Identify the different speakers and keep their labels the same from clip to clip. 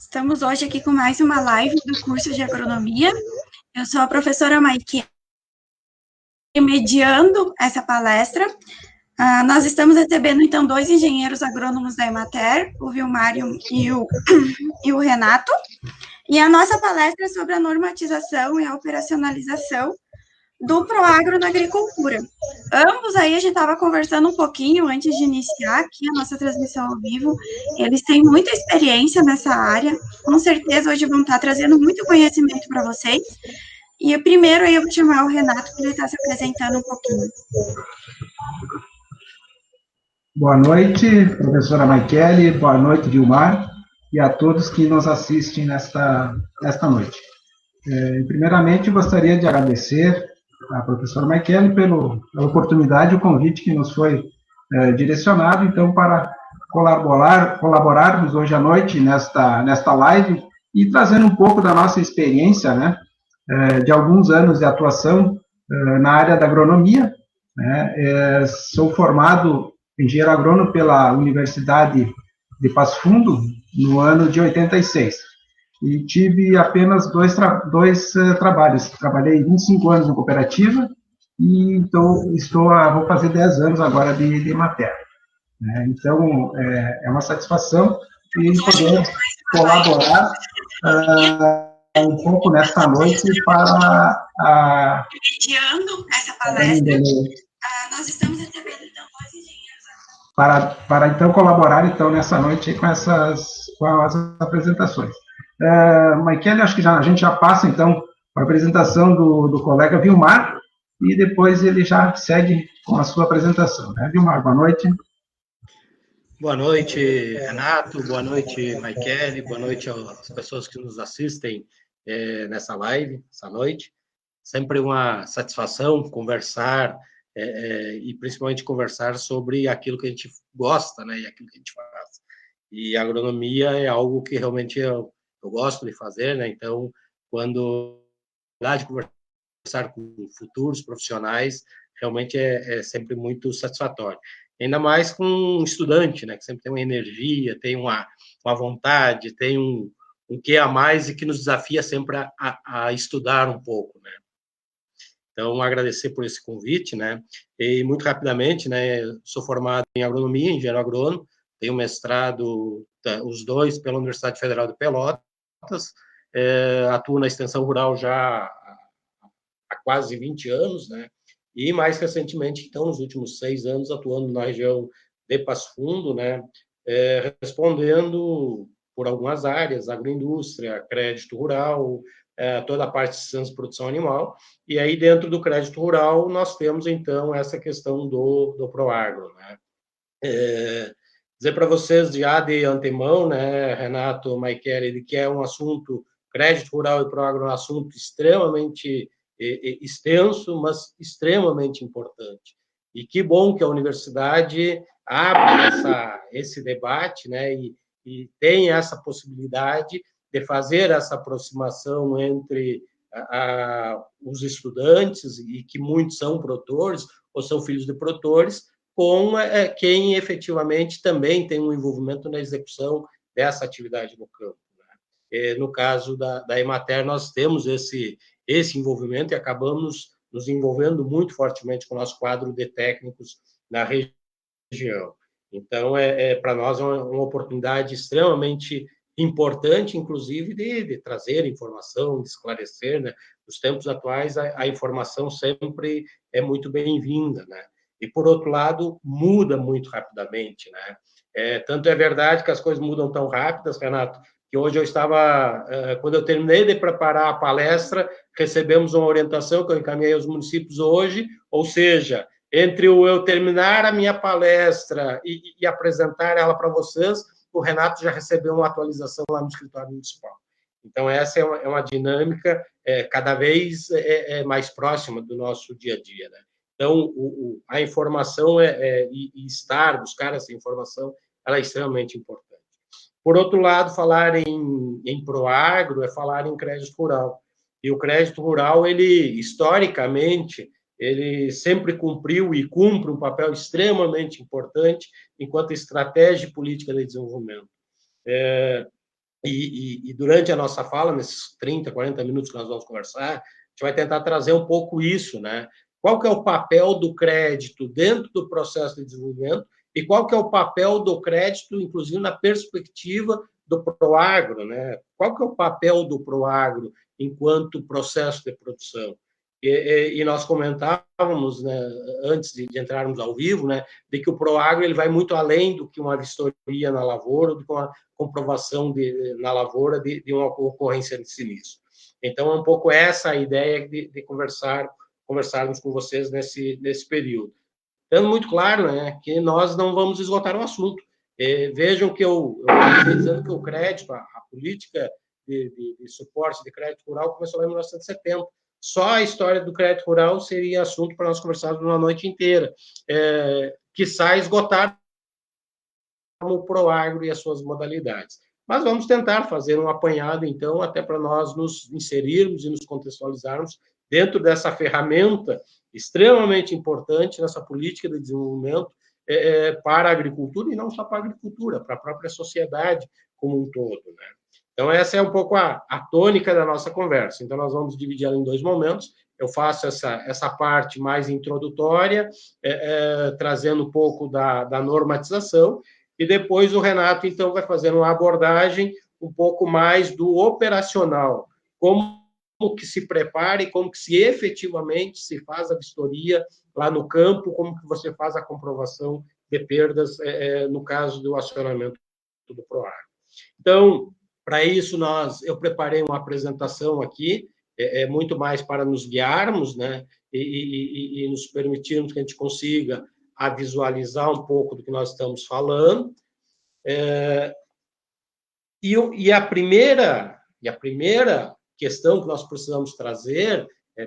Speaker 1: Estamos hoje aqui com mais uma live do curso de agronomia. Eu sou a professora Maike, mediando essa palestra. Nós estamos recebendo, então, dois engenheiros agrônomos da Emater, o Vilmar e o Renato. E a nossa palestra é sobre a normatização e a operacionalização do Proagro na agricultura. Ambos aí, a gente estava conversando um pouquinho antes de iniciar aqui a nossa transmissão ao vivo. Eles têm muita experiência nessa área, com certeza hoje vão estar trazendo muito conhecimento para vocês. E primeiro aí eu vou chamar o Renato para ele estar se apresentando um pouquinho.
Speaker 2: Boa noite, professora Maikele, boa noite, Vilmar, e a todos que nos assistem nesta noite. Primeiramente, gostaria de agradecer à professora Maikele pela oportunidade e o convite que nos foi direcionado, então, para colaborarmos hoje à noite nesta live e trazendo um pouco da nossa experiência, né, de alguns anos de atuação na área da agronomia, né. Sou formado engenheiro agrônomo pela Universidade de Passo Fundo no ano de 86. E tive apenas dois trabalhos. Trabalhei 25 anos em cooperativa e vou fazer 10 anos agora de matéria. Então, é uma satisfação poder colaborar um pouco nesta noite para
Speaker 1: mediando essa palestra. Nós estamos recebendo, então, dois engenheiros
Speaker 2: para então colaborar então nessa noite com as apresentações. Maikele, acho que a gente já passa então a apresentação do colega Vilmar e depois ele já segue com a sua apresentação, né? Vilmar, boa noite.
Speaker 3: Boa noite, Renato, boa noite, Maikele, boa noite às pessoas que nos assistem nessa live, essa noite. Sempre uma satisfação conversar e principalmente conversar sobre aquilo que a gente gosta, né, e aquilo que a gente faz. E a agronomia é algo que realmente eu gosto de fazer, né, então, quando de conversar com futuros profissionais, realmente é sempre muito satisfatório. Ainda mais com um estudante, né, que sempre tem uma energia, tem uma vontade, tem um quê a mais e que nos desafia sempre a estudar um pouco, né. Então, agradecer por esse convite, né? E muito rapidamente, né? Sou formado em agronomia, engenheiro agrônomo, tenho mestrado, os dois, pela Universidade Federal de Pelotas, atuo na extensão rural já há quase 20 anos, né? E mais recentemente, então, nos últimos 6 anos, atuando na região de Passo Fundo, né? Respondendo por algumas áreas, agroindústria, crédito rural, toda a parte de ciência de produção animal, e aí dentro do crédito rural nós temos então essa questão do Proagro, né? Dizer para vocês já de antemão, né, Renato, Maikele, que é um assunto, crédito rural e Proagro é um assunto extremamente extenso, mas extremamente importante. E que bom que a universidade abre esse debate, né, e tem essa possibilidade de fazer essa aproximação entre os estudantes, e que muitos são produtores ou são filhos de produtores, com quem efetivamente também tem um envolvimento na execução dessa atividade no campo, né? No caso da Emater, nós temos esse envolvimento e acabamos nos envolvendo muito fortemente com o nosso quadro de técnicos na região. Então, para nós é uma oportunidade extremamente importante, inclusive, de trazer informação, de esclarecer, né? Nos tempos atuais, a informação sempre é muito bem-vinda, né? E, por outro lado, muda muito rapidamente, né? Tanto é verdade que as coisas mudam tão rápidas, Renato, que hoje eu estava, quando eu terminei de preparar a palestra, recebemos uma orientação que eu encaminhei aos municípios hoje, ou seja, entre eu terminar a minha palestra e apresentar ela para vocês, o Renato já recebeu uma atualização lá no escritório municipal. Então, essa é uma dinâmica cada vez mais próxima do nosso dia a dia, né? Então, a informação e buscar essa informação, ela é extremamente importante. Por outro lado, falar em Proagro é falar em crédito rural. E o crédito rural, ele, historicamente, ele sempre cumpriu e cumpre um papel extremamente importante enquanto estratégia e política de desenvolvimento. e durante a nossa fala, nesses 30, 40 minutos que nós vamos conversar, a gente vai tentar trazer um pouco isso, né? Qual que é o papel do crédito dentro do processo de desenvolvimento e qual que é o papel do crédito, inclusive, na perspectiva do Proagro, né? Qual que é o papel do Proagro enquanto processo de produção? E nós comentávamos, né, antes de entrarmos ao vivo, né, de que o Proagro ele vai muito além do que uma vistoria na lavoura, do que uma comprovação na lavoura de uma ocorrência de sinistro. Então, é um pouco essa a ideia de conversarmos com vocês nesse período. Dando muito claro, né, que nós não vamos esgotar o assunto. Vejam que eu estou dizendo que o crédito, a política de suporte de crédito rural começou lá em 1970. Só a história do crédito rural seria assunto para nós conversarmos uma noite inteira. Quiçá esgotar o Proagro e as suas modalidades. Mas vamos tentar fazer um apanhado, então, até para nós nos inserirmos e nos contextualizarmos dentro dessa ferramenta extremamente importante nessa política de desenvolvimento para a agricultura, e não só para a agricultura, para a própria sociedade como um todo, né? Então, essa é um pouco a tônica da nossa conversa. Então, nós vamos dividir ela em 2 momentos. Eu faço essa parte mais introdutória, trazendo um pouco da normatização, e depois o Renato, então, vai fazer uma abordagem um pouco mais do operacional, como que se prepara e como que se efetivamente se faz a vistoria lá no campo, como que você faz a comprovação de perdas, no caso do acionamento do Proagro. Então, para isso, eu preparei uma apresentação aqui, muito mais para nos guiarmos, né, e nos permitirmos que a gente consiga visualizar um pouco do que nós estamos falando. E a primeira questão que nós precisamos trazer,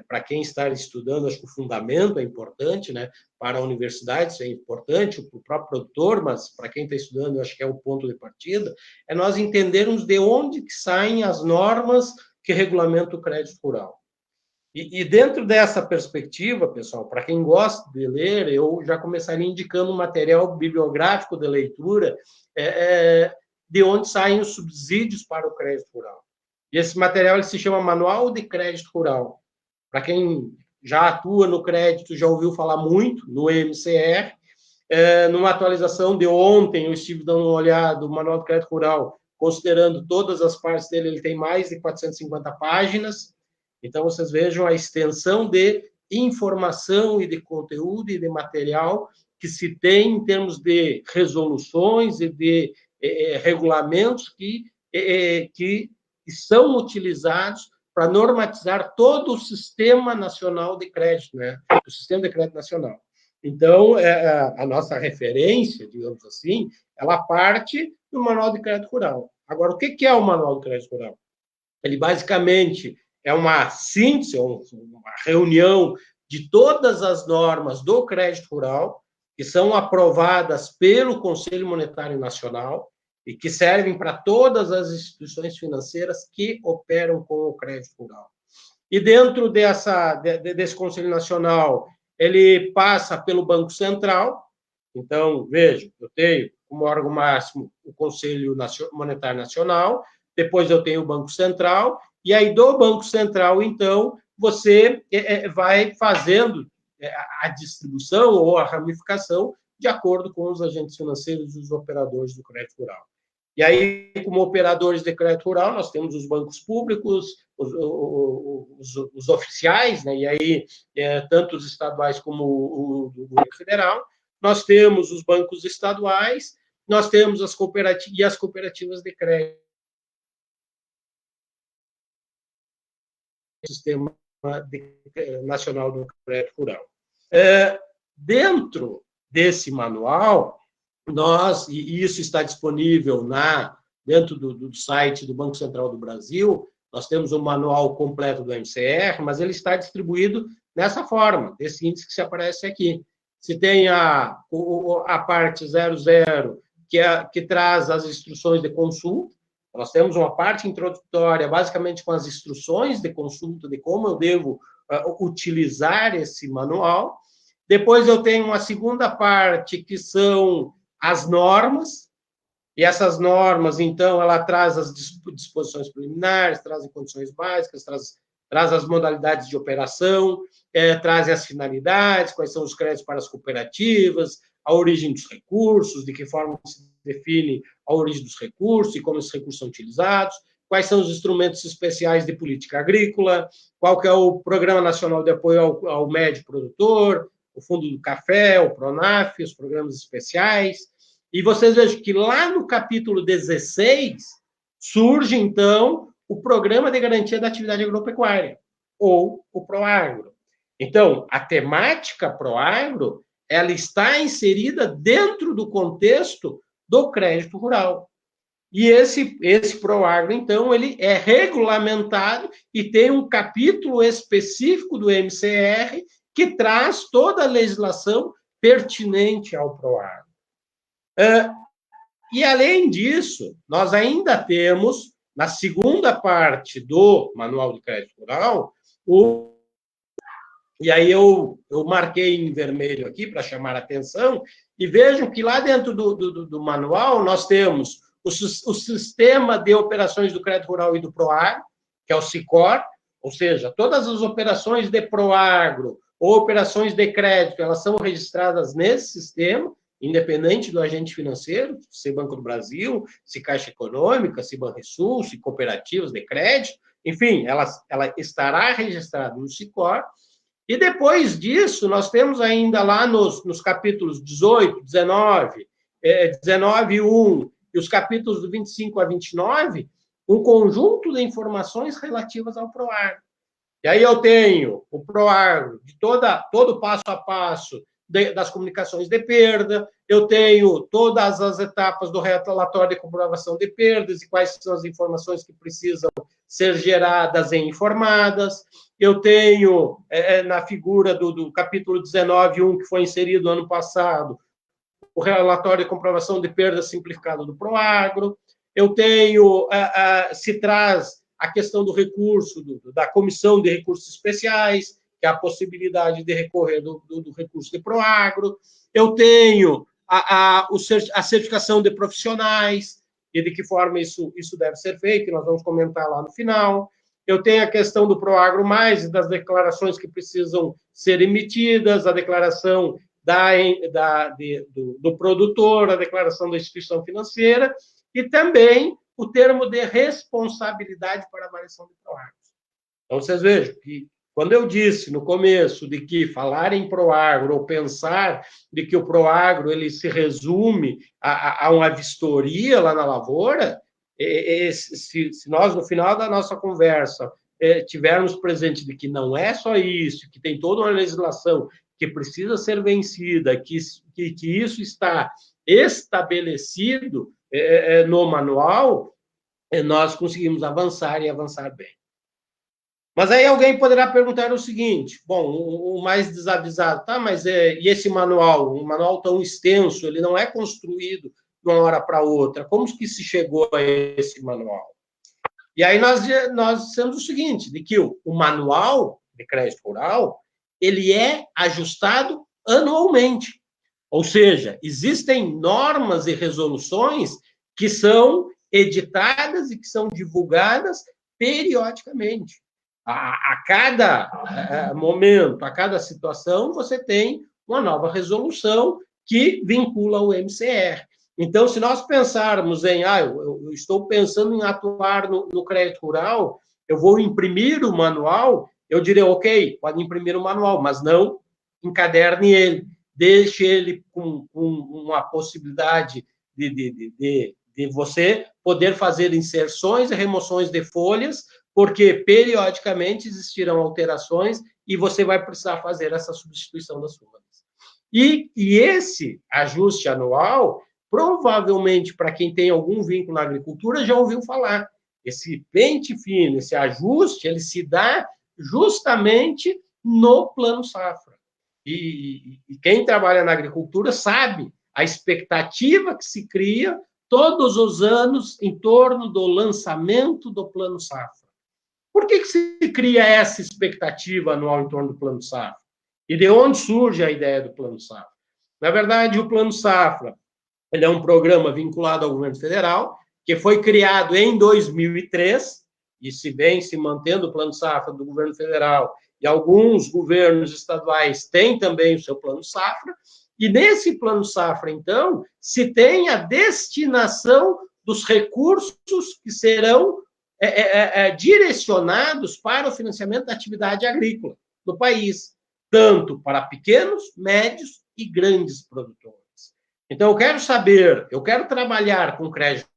Speaker 3: para quem está estudando, acho que o fundamento é importante, né? Para a universidade isso é importante, para o próprio produtor, mas para quem está estudando, eu acho que é o ponto de partida, é nós entendermos de onde que saem as normas que regulamentam o crédito rural. E dentro dessa perspectiva, pessoal, para quem gosta de ler, eu já começaria indicando um material bibliográfico de leitura de onde saem os subsídios para o crédito rural. E esse material ele se chama Manual de Crédito Rural. Para quem já atua no crédito, já ouviu falar muito no MCR. Numa atualização de ontem, eu estive dando uma olhada no Manual de Crédito Rural, considerando todas as partes dele, ele tem mais de 450 páginas. Então, vocês vejam a extensão de informação e de conteúdo e de material que se tem em termos de resoluções e de regulamentos que são utilizados para normatizar todo o sistema nacional de crédito, né? O sistema de crédito nacional. Então, a nossa referência, digamos assim, ela parte do Manual de Crédito Rural. Agora, o que é o Manual de Crédito Rural? Ele, basicamente, é uma síntese, uma reunião de todas as normas do crédito rural, que são aprovadas pelo Conselho Monetário Nacional e que servem para todas as instituições financeiras que operam com o crédito rural. E dentro desse Conselho Nacional, ele passa pelo Banco Central. Então, veja, eu tenho como órgão máximo o Conselho Monetário Nacional, depois eu tenho o Banco Central, e aí do Banco Central, então, você vai fazendo a distribuição ou a ramificação de acordo com os agentes financeiros e os operadores do crédito rural. E aí, como operadores de crédito rural, nós temos os bancos públicos, os oficiais, né? E aí, tanto os estaduais como o governo federal, nós temos os bancos estaduais, nós temos as cooperativas de crédito. Sistema Nacional do Crédito Rural. Dentro desse manual, e isso está disponível dentro do site do Banco Central do Brasil, nós temos um manual completo do MCR, mas ele está distribuído nessa forma, desse índice que se aparece aqui. Se tem a parte 00, que traz as instruções de consulta. Nós temos uma parte introdutória, basicamente com as instruções de consulta de como eu devo utilizar esse manual. Depois eu tenho uma segunda parte, que são as normas, E essas normas, então, ela traz as disposições preliminares, traz as condições básicas, traz as modalidades de operação, traz as finalidades, quais são os créditos para as cooperativas, a origem dos recursos, de que forma se define a origem dos recursos e como esses recursos são utilizados, quais são os instrumentos especiais de política agrícola, qual que é o Programa Nacional de Apoio ao Médio Produtor, o Fundo do Café, o PRONAF, os programas especiais. E vocês vejam que lá no capítulo 16 surge, então, o Programa de Garantia da Atividade Agropecuária, ou o PROAGRO. Então, a temática PROAGRO, ela está inserida dentro do contexto do crédito rural. E esse PROAGRO, então, ele é regulamentado e tem um capítulo específico do MCR que traz toda a legislação pertinente ao PROAGRO. E, além disso, nós ainda temos, na segunda parte do Manual de Crédito Rural, e aí eu marquei em vermelho aqui para chamar a atenção, e vejam que lá dentro do manual nós temos o Sistema de Operações do Crédito Rural e do PROAGRO, que é o SICOR, ou seja, todas as operações de PROAGRO ou operações de crédito, elas são registradas nesse sistema, independente do agente financeiro, se Banco do Brasil, se Caixa Econômica, se Banrisul, se cooperativas de crédito, enfim, ela estará registrada no SICOR. E depois disso, nós temos ainda lá nos capítulos 18, 19, 19.1 e os capítulos do 25 a 29, um conjunto de informações relativas ao PROAGRO. E aí eu tenho o PROAGRO de todo o passo a passo das comunicações de perda, eu tenho todas as etapas do relatório de comprovação de perdas e quais são as informações que precisam ser geradas e informadas, eu tenho, na figura do capítulo 19.1, que foi inserido ano passado, o relatório de comprovação de perda simplificado do PROAGRO, eu tenho, se traz a questão do recurso, da Comissão de Recursos Especiais, que é a possibilidade de recorrer do recurso de PROAGRO, eu tenho a certificação de profissionais, e de que forma isso deve ser feito, e nós vamos comentar lá no final. Eu tenho a questão do PROAGRO+, e das declarações que precisam ser emitidas, a declaração do produtor, a declaração da instituição financeira, e também o termo de responsabilidade para avaliação de PROAGRO. Então, vocês vejam que, quando eu disse no começo de que falar em PROAGRO, ou pensar de que o PROAGRO ele se resume a uma vistoria lá na lavoura, se nós, no final da nossa conversa, tivermos presente de que não é só isso, que tem toda uma legislação que precisa ser vencida, que isso está estabelecido no manual, nós conseguimos avançar e avançar bem. Mas aí alguém poderá perguntar o seguinte, bom, o mais desavisado, tá, mas e esse manual, um manual tão extenso, ele não é construído de uma hora para outra, como que se chegou a esse manual? E aí nós dissemos o seguinte, de que o manual de crédito rural, ele é ajustado anualmente, ou seja, existem normas e resoluções que são editadas e que são divulgadas periodicamente. A cada momento, a cada situação, você tem uma nova resolução que vincula o MCR. Então, se nós pensarmos em, eu estou pensando em atuar no crédito rural, eu vou imprimir o manual, eu direi, ok, pode imprimir o manual, mas não encaderne ele, deixe ele com uma possibilidade de você poder fazer inserções e remoções de folhas, porque periodicamente existirão alterações e você vai precisar fazer essa substituição das folhas. E esse ajuste anual, provavelmente, para quem tem algum vínculo na agricultura, já ouviu falar. Esse pente fino, esse ajuste, ele se dá justamente no Plano Safra. E quem trabalha na agricultura sabe a expectativa que se cria todos os anos em torno do lançamento do Plano Safra. Por que se cria essa expectativa anual em torno do Plano Safra? E de onde surge a ideia do Plano Safra? Na verdade, o Plano Safra, Ele é um programa vinculado ao governo federal, que foi criado em 2003, e se vem se mantendo o Plano Safra do governo federal, e alguns governos estaduais têm também o seu Plano Safra, e nesse Plano Safra, então, se tem a destinação dos recursos que serão direcionados para o financiamento da atividade agrícola no país, tanto para pequenos, médios e grandes produtores. Então, eu quero saber, eu quero trabalhar com crédito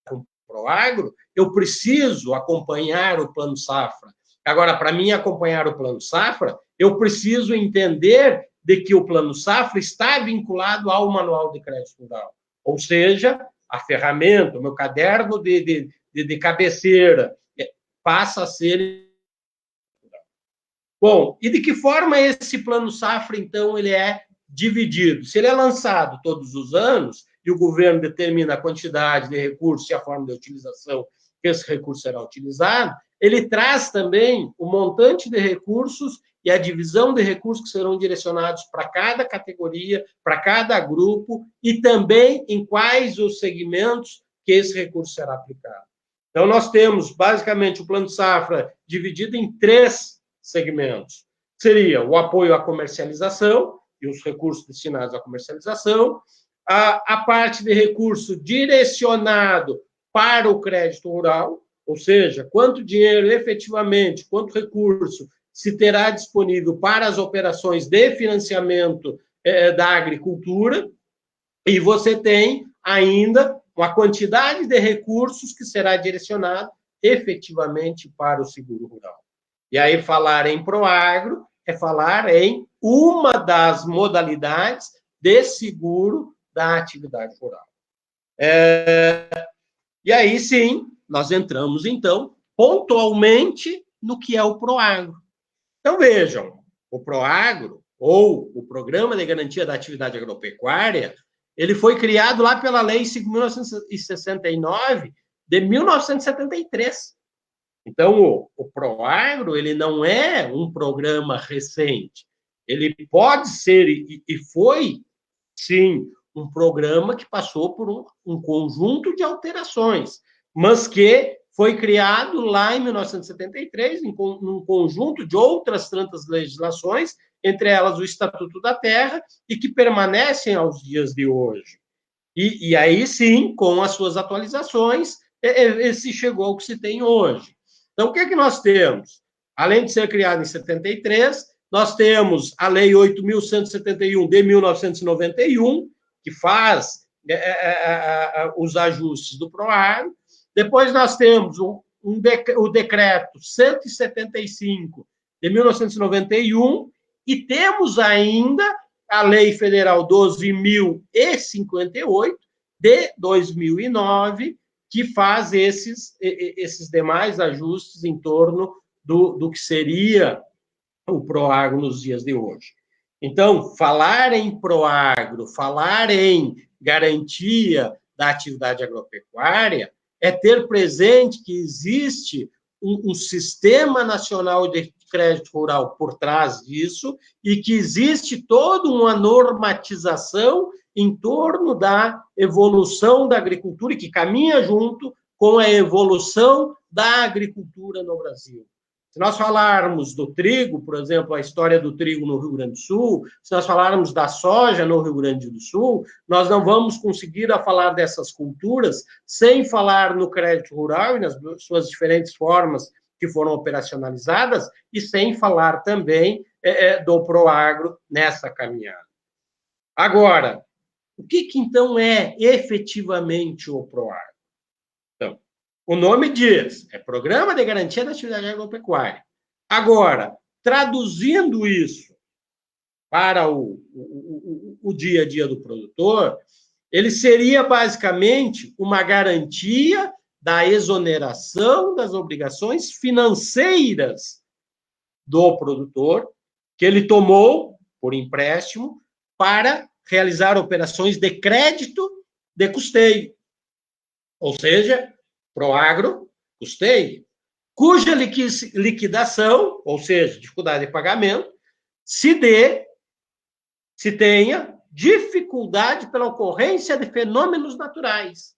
Speaker 3: com Proagro, eu preciso acompanhar o Plano Safra. Agora, para mim acompanhar o Plano Safra, eu preciso entender de que o Plano Safra está vinculado ao Manual de Crédito Rural. Ou seja, a ferramenta, o meu caderno de cabeceira passa a ser... Bom, e de que forma esse Plano Safra, então, ele é dividido? Se ele é lançado todos os anos e o governo determina a quantidade de recursos e a forma de utilização que esse recurso será utilizado, ele traz também o montante de recursos e a divisão de recursos que serão direcionados para cada categoria, para cada grupo, e também em quais os segmentos que esse recurso será aplicado. Então, nós temos, basicamente, o Plano Safra dividido em 3 segmentos. Seria o apoio à comercialização e os recursos destinados à comercialização, a parte de recurso direcionado para o crédito rural, ou seja, quanto dinheiro efetivamente, quanto recurso se terá disponível para as operações de financiamento da agricultura, e você tem ainda uma quantidade de recursos que será direcionado efetivamente para o seguro rural. E aí, falar em Proagro é falar em uma das modalidades de seguro da atividade rural. E aí, sim, nós entramos, então, pontualmente no que é o Proagro. Então, vejam, o Proagro, ou o Programa de Garantia da Atividade Agropecuária, ele foi criado lá pela Lei 5.969, de 1973. Então, o Proagro, ele não é um programa recente. Ele pode ser, e foi, sim, um programa que passou por um conjunto de alterações, mas que foi criado lá em 1973, num conjunto de outras tantas legislações, entre elas o Estatuto da Terra, e que permanecem aos dias de hoje. E aí, sim, com as suas atualizações, se chegou ao que se tem hoje. Então, o que é que nós temos? Além de ser criado em 73, nós temos a Lei 8.171, de 1991, que faz os ajustes do Proagro. Depois nós temos o Decreto 175, de 1991, e temos ainda a Lei Federal 12.058, de 2009, que faz esses demais ajustes em torno do que seria o Proagro nos dias de hoje. Então, falar em Proagro, falar em garantia da atividade agropecuária, é ter presente que existe um sistema nacional de crédito rural por trás disso e que existe toda uma normatização em torno da evolução da agricultura e que caminha junto com a evolução da agricultura no Brasil. Se nós falarmos do trigo, por exemplo, a história do trigo no Rio Grande do Sul, se nós falarmos da soja no Rio Grande do Sul, nós não vamos conseguir falar dessas culturas sem falar no crédito rural e nas suas diferentes formas que foram operacionalizadas e sem falar também do Proagro nessa caminhada. Agora, o que então é efetivamente o Proagro? Então, o nome diz, é Programa de Garantia da Atividade Agropecuária. Agora, traduzindo isso para o dia a dia do produtor, ele seria basicamente uma garantia da exoneração das obrigações financeiras do produtor, que ele tomou por empréstimo para realizar operações de crédito de custeio. Ou seja, Proagro, custeio, cuja liquidação, ou seja, dificuldade de pagamento, se tenha dificuldade pela ocorrência de fenômenos naturais,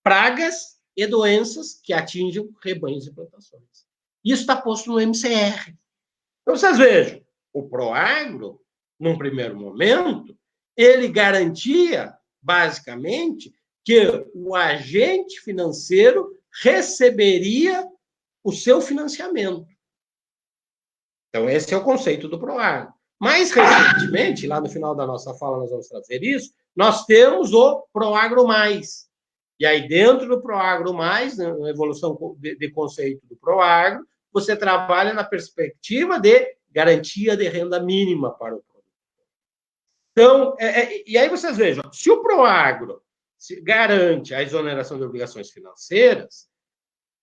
Speaker 3: pragas e doenças que atingem rebanhos e plantações. Isso está posto no MCR. Então, vocês vejam, o Proagro, num primeiro momento, ele garantia, basicamente, que o agente financeiro receberia o seu financiamento. Então, esse é o conceito do Proagro. Mais recentemente, lá no final da nossa fala nós vamos trazer isso, nós temos o Proagro Mais. E aí, dentro do Proagro Mais, na evolução de conceito do Proagro, você trabalha na perspectiva de garantia de renda mínima para o produtor. Então, e aí vocês vejam, se o Proagro garante a exoneração de obrigações financeiras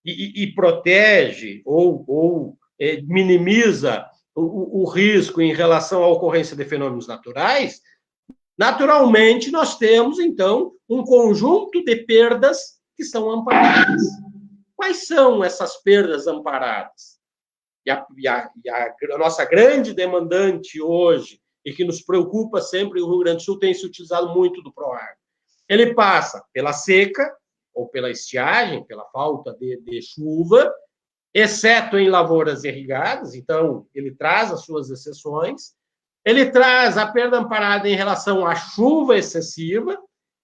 Speaker 3: e protege ou minimiza o risco em relação à ocorrência de fenômenos naturais, naturalmente nós temos, então, um conjunto de perdas que são amparadas. Quais são essas perdas amparadas? E a nossa grande demandante hoje, e que nos preocupa sempre, o Rio Grande do Sul tem se utilizado muito do Proagro. Ele passa pela seca, ou pela estiagem, pela falta de chuva, exceto em lavouras irrigadas, então ele traz as suas exceções. Ele traz a perda amparada em relação à chuva excessiva,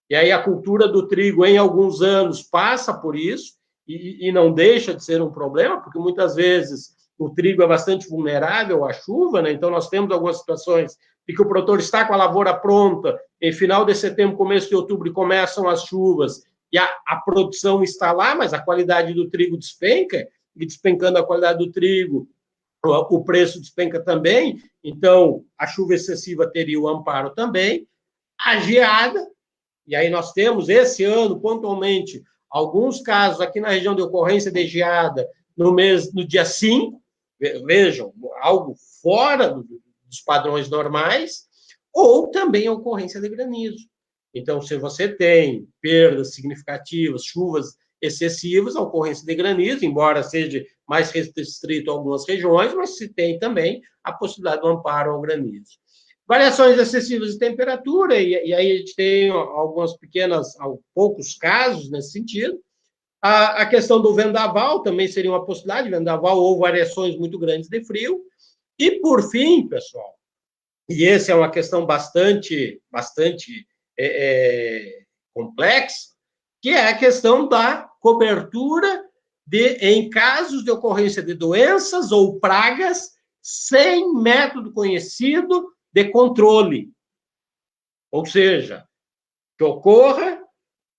Speaker 3: e aí a cultura do trigo, em alguns anos, passa por isso, e não deixa de ser um problema, porque muitas vezes o trigo é bastante vulnerável à chuva, né? Então nós temos algumas situações em que o produtor está com a lavoura pronta, em final de setembro, começo de outubro, começam as chuvas, e a produção está lá, mas a qualidade do trigo despenca, e despencando a qualidade do trigo, o preço despenca também, então a chuva excessiva teria o amparo também. A geada, e aí nós temos esse ano, pontualmente, alguns casos aqui na região de ocorrência de geada no dia 5, vejam, algo fora dos padrões normais, ou também a ocorrência de granizo. Então, se você tem perdas significativas, chuvas excessivas, a ocorrência de granizo, embora seja mais restrito a algumas regiões, mas se tem também a possibilidade do amparo ao granizo. Variações excessivas de temperatura, e aí a gente tem algumas pequenas, poucos casos nesse sentido. A questão do vendaval também seria uma possibilidade, vendaval ou variações muito grandes de frio. E, por fim, pessoal, e essa é uma questão bastante complexa, que é a questão da cobertura em casos de ocorrência de doenças ou pragas sem método conhecido de controle. Ou seja, que ocorra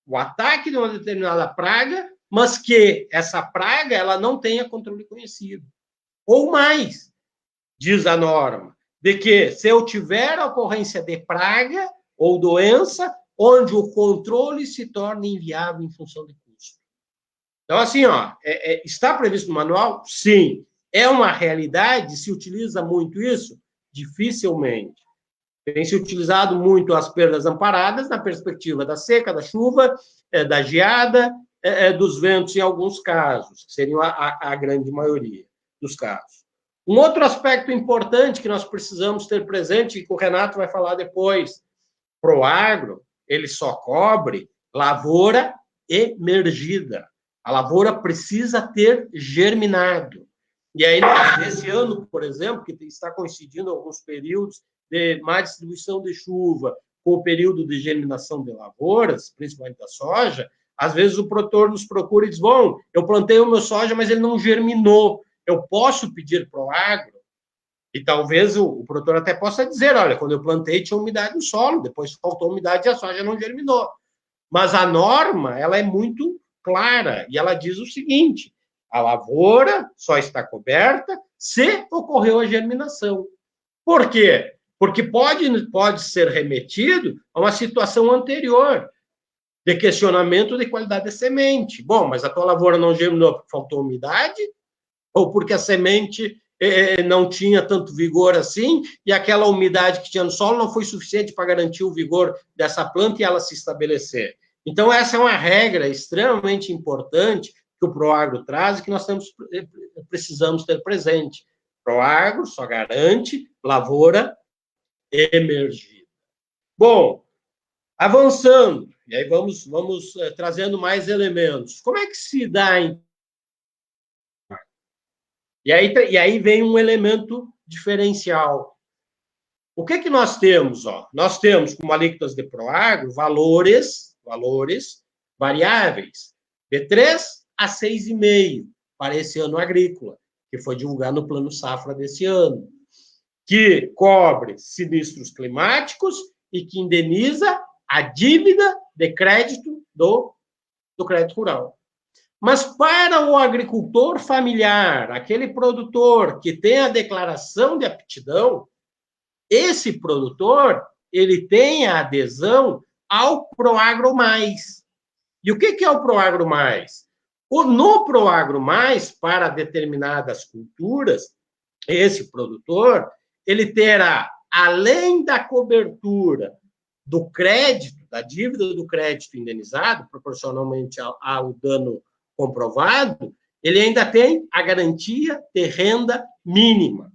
Speaker 3: o ataque de uma determinada praga, mas que essa praga ela não tenha controle conhecido. Ou mais, diz a norma, de que se eu tiver a ocorrência de praga ou doença, onde o controle se torna inviável em função de custo. Então, assim, está previsto no manual? Sim. É uma realidade? Se utiliza muito isso? Dificilmente. Tem se utilizado muito as perdas amparadas na perspectiva da seca, da chuva, da geada, dos ventos em alguns casos, que seriam a grande maioria dos casos. Um outro aspecto importante que nós precisamos ter presente, e que o Renato vai falar depois, Proagro, ele só cobre lavoura emergida. A lavoura precisa ter germinado. E aí, nesse ano, por exemplo, que está coincidindo alguns períodos de má distribuição de chuva com o período de germinação de lavouras, principalmente da soja, às vezes o produtor nos procura e diz, bom, eu plantei o meu soja, mas ele não germinou. Eu posso pedir Proagro? E talvez o produtor até possa dizer, olha, quando eu plantei tinha umidade no solo, depois faltou umidade e a soja não germinou. Mas a norma, ela é muito clara, e ela diz o seguinte, a lavoura só está coberta se ocorreu a germinação. Por quê? Porque pode ser remetido a uma situação anterior, de questionamento de qualidade de semente. Bom, mas a tua lavoura não germinou porque faltou umidade? Ou porque a semente não tinha tanto vigor assim, e aquela umidade que tinha no solo não foi suficiente para garantir o vigor dessa planta e ela se estabelecer. Então, essa é uma regra extremamente importante que o Proagro traz e que nós precisamos ter presente. Proagro só garante lavoura emergida. Bom, avançando, e aí vamos trazendo mais elementos. Como é que se dá? E aí vem um elemento diferencial. O que nós temos? Nós temos, como alíquotas de Proagro, valores variáveis, de 3 a 6,5 para esse ano agrícola, que foi divulgado no Plano Safra desse ano, que cobre sinistros climáticos e que indeniza a dívida de crédito do crédito rural. Mas para o agricultor familiar, aquele produtor que tem a declaração de aptidão, esse produtor, ele tem a adesão ao Proagro Mais. E o que é o Proagro Mais? No Proagro Mais, para determinadas culturas, esse produtor, ele terá, além da cobertura do crédito, da dívida do crédito indenizado, proporcionalmente ao dano comprovado, ele ainda tem a garantia de renda mínima.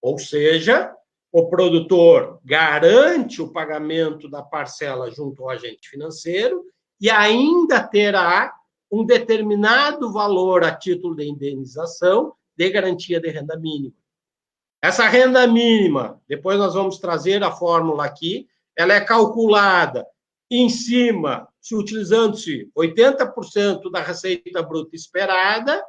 Speaker 3: Ou seja, o produtor garante o pagamento da parcela junto ao agente financeiro e ainda terá um determinado valor a título de indenização de garantia de renda mínima. Essa renda mínima, depois nós vamos trazer a fórmula aqui, ela é calculada em cima, utilizando-se 80% da receita bruta esperada,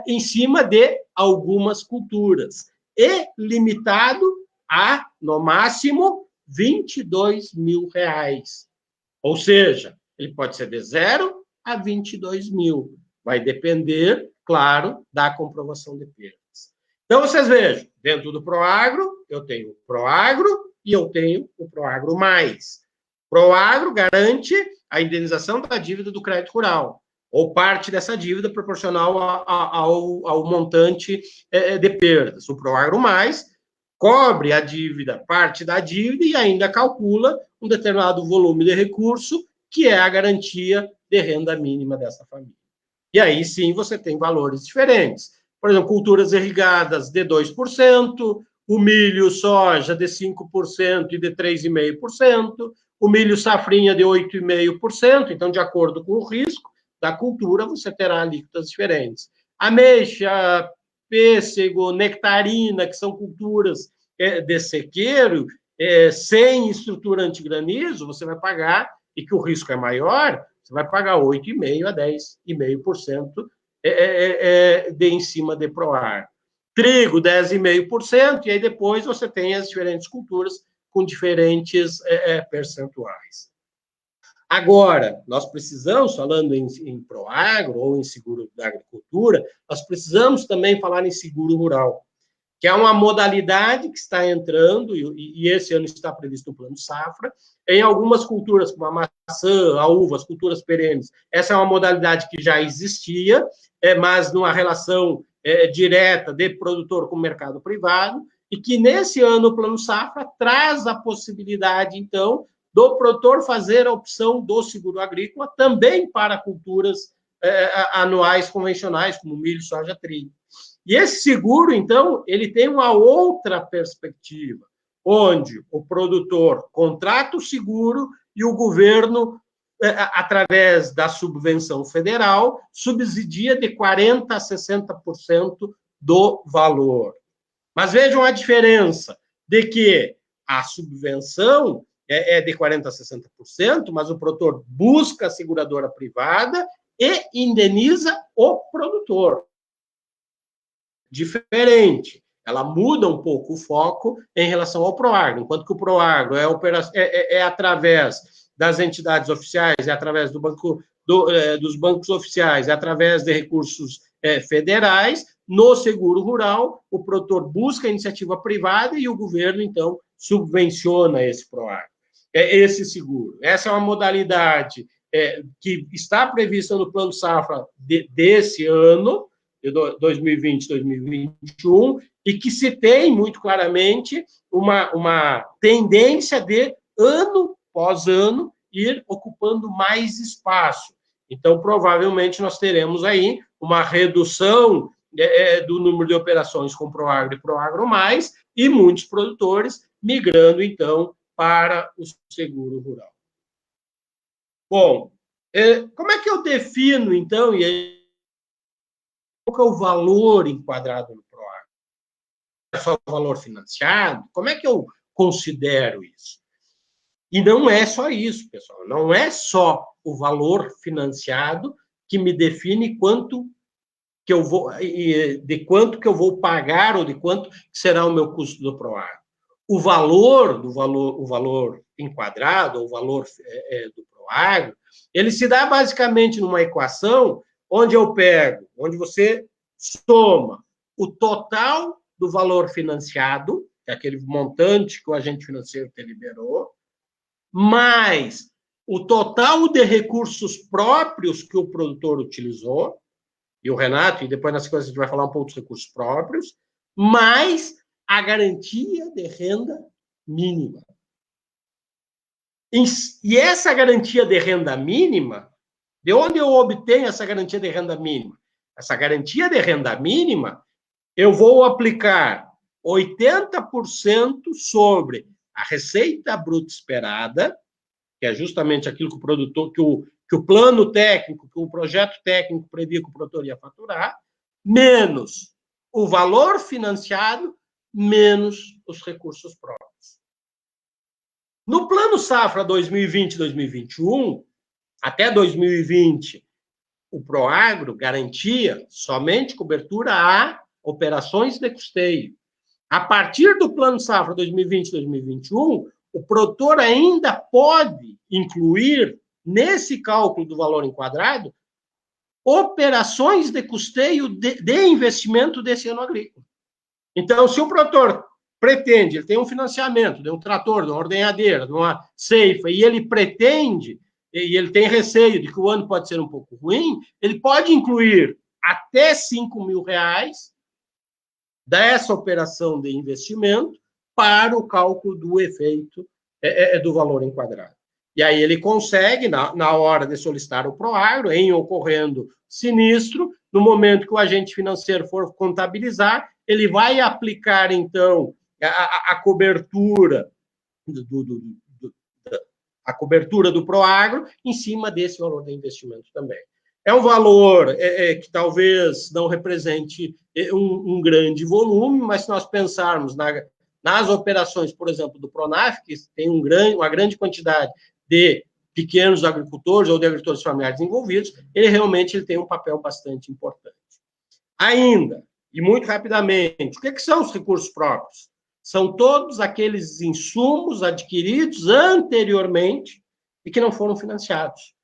Speaker 3: em cima de algumas culturas, e limitado a, no máximo, R$22 mil. Ou seja, ele pode ser de 0 a 22 mil. Vai depender, claro, da comprovação de perdas. Então, vocês vejam, dentro do Proagro, eu tenho o Proagro e eu tenho o Proagro Mais. Proagro garante a indenização da dívida do crédito rural, ou parte dessa dívida proporcional ao montante de perdas. O Proagro Mais cobre a dívida, parte da dívida, e ainda calcula um determinado volume de recurso, que é a garantia de renda mínima dessa família. E aí, sim, você tem valores diferentes. Por exemplo, culturas irrigadas de 2%, o milho soja de 5% e de 3,5%, o milho safrinha de 8,5%, então, de acordo com o risco da cultura, você terá alíquotas diferentes. Ameixa, pêssego, nectarina, que são culturas de sequeiro, sem estrutura antigranizo, você vai pagar, e que o risco é maior, você vai pagar 8,5% a 10,5% de em cima de Proagro. Trigo, 10,5%, e aí depois você tem as diferentes culturas com diferentes percentuais. Agora, nós precisamos, falando em Proagro ou em seguro da agricultura, nós precisamos também falar em seguro rural, que é uma modalidade que está entrando, e esse ano está previsto no Plano Safra, em algumas culturas, como a maçã, a uva, as culturas perenes. Essa é uma modalidade que já existia, mas numa relação direta de produtor com o mercado privado, e que nesse ano o Plano Safra traz a possibilidade, então, do produtor fazer a opção do seguro agrícola também para culturas anuais convencionais, como milho, soja, trigo. E esse seguro, então, ele tem uma outra perspectiva, onde o produtor contrata o seguro e o governo, através da subvenção federal, subsidia de 40% a 60% do valor. Mas vejam a diferença de que a subvenção é de 40% a 60%, mas o produtor busca a seguradora privada e indeniza o produtor. Diferente. Ela muda um pouco o foco em relação ao Proagro, enquanto que o Proagro é através das entidades oficiais, é através dos bancos oficiais, é através de recursos federais. No seguro rural, o produtor busca a iniciativa privada e o governo, então, subvenciona esse Proagro, esse seguro. Essa é uma modalidade que está prevista no Plano Safra desse ano, de 2020, 2021, e que se tem muito claramente uma tendência de, ano após ano, ir ocupando mais espaço. Então, provavelmente, nós teremos aí uma redução do número de operações com Proagro e Proagro Mais, e muitos produtores migrando, então, para o seguro rural. Bom, como é que eu defino, então, e aí, qual que é o valor enquadrado no PROAGRO? É só o valor financiado? Como é que eu considero isso? E não é só isso, pessoal. Não é só o valor financiado que me define quanto que eu vou, de quanto que eu vou pagar ou de quanto será o meu custo do PROAGRO. O valor enquadrado, o valor do PROAGRO, ele se dá basicamente numa equação onde você soma o total do valor financiado, que é aquele montante que o agente financeiro te liberou, mais o total de recursos próprios que o produtor utilizou, e o Renato, e depois na sequência a gente vai falar um pouco dos recursos próprios, mais a garantia de renda mínima. E essa garantia de renda mínima, de onde eu obtenho essa garantia de renda mínima? Essa garantia de renda mínima, eu vou aplicar 80% sobre a receita bruta esperada, que é justamente aquilo que o produtor, que o plano técnico, que o projeto técnico previa que o produtor ia faturar, menos o valor financiado, menos os recursos próprios. No plano safra 2020-2021, até 2020, o PROAGRO garantia somente cobertura a operações de custeio. A partir do plano safra 2020-2021, o produtor ainda pode incluir, nesse cálculo do valor enquadrado, operações de custeio de investimento desse ano agrícola. Então, se o produtor pretende, ele tem um financiamento de um trator, de uma ordenhadeira, de uma ceifa, e ele pretende, e ele tem receio de que o ano pode ser um pouco ruim, ele pode incluir até R$5.000 dessa operação de investimento para o cálculo do efeito do valor enquadrado. E aí ele consegue, na hora de solicitar o PROAGRO, em ocorrendo sinistro, no momento que o agente financeiro for contabilizar, ele vai aplicar, então, a cobertura do PROAGRO em cima desse valor de investimento também. É um valor que talvez não represente um grande volume, mas se nós pensarmos nas operações, por exemplo, do PRONAF, que tem uma grande quantidade de pequenos agricultores ou de agricultores familiares envolvidos, ele realmente tem um papel bastante importante. Ainda, e muito rapidamente, o que são os recursos próprios? São todos aqueles insumos adquiridos anteriormente e que não foram financiados.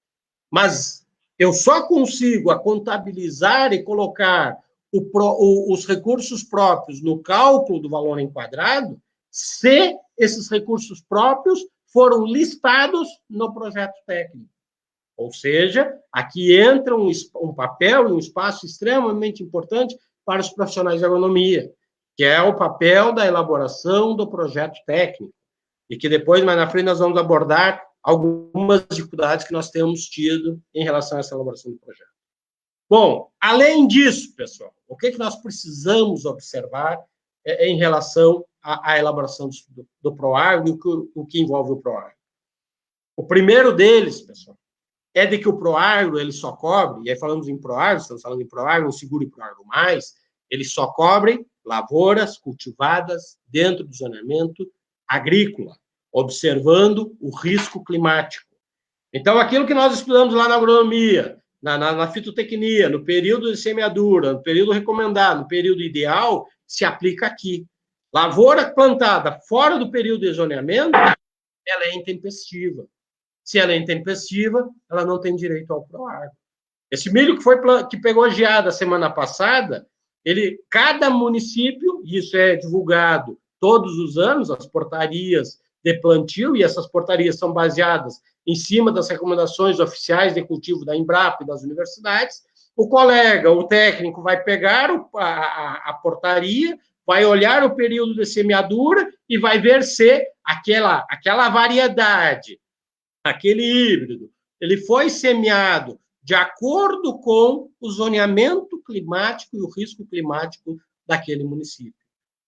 Speaker 3: Mas eu só consigo contabilizar e colocar os recursos próprios no cálculo do valor enquadrado se esses recursos próprios foram listados no projeto técnico. Ou seja, aqui entra um papel e um espaço extremamente importante para os profissionais de agronomia, que é o papel da elaboração do projeto técnico, e que depois, mais na frente, nós vamos abordar algumas dificuldades que nós temos tido em relação a essa elaboração do projeto. Bom, além disso, pessoal, o que nós precisamos observar em relação à elaboração do PROAGRO e o que envolve o PROAGRO? O primeiro deles, pessoal, é de que o PROAGRO ele só cobre, e aí falamos em PROAGRO, estamos falando em PROAGRO, um seguro e PROAGRO mais, ele só cobre lavouras cultivadas dentro do zoneamento agrícola, observando o risco climático. Então, aquilo que nós estudamos lá na agronomia, na fitotecnia, no período de semeadura, no período recomendado, no período ideal, se aplica aqui. Lavoura plantada fora do período de zoneamento, ela é intempestiva. Se ela é intempestiva, ela não tem direito ao PROAGRO. Esse milho que pegou geada semana passada, cada município, e isso é divulgado todos os anos, as portarias de plantio, e essas portarias são baseadas em cima das recomendações oficiais de cultivo da Embrapa e das universidades, o técnico vai pegar a portaria, vai olhar o período de semeadura e vai ver se aquela variedade, aquele híbrido, ele foi semeado de acordo com o zoneamento climático e o risco climático daquele município.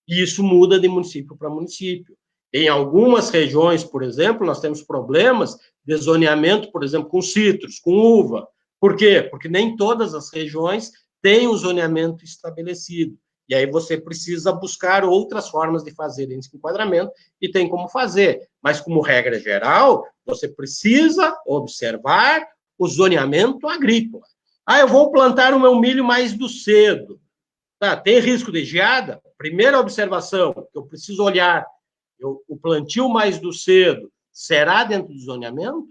Speaker 3: E isso muda de município para município. Em algumas regiões, por exemplo, nós temos problemas de zoneamento, por exemplo, com citros, com uva. Por quê? Porque nem todas as regiões têm um zoneamento estabelecido. E aí você precisa buscar outras formas de fazer esse enquadramento, e tem como fazer. Mas, como regra geral, você precisa observar o zoneamento agrícola. Eu vou plantar o meu milho mais do cedo. Tá, tem risco de geada? Primeira observação que eu preciso olhar, o plantio mais do cedo será dentro do zoneamento?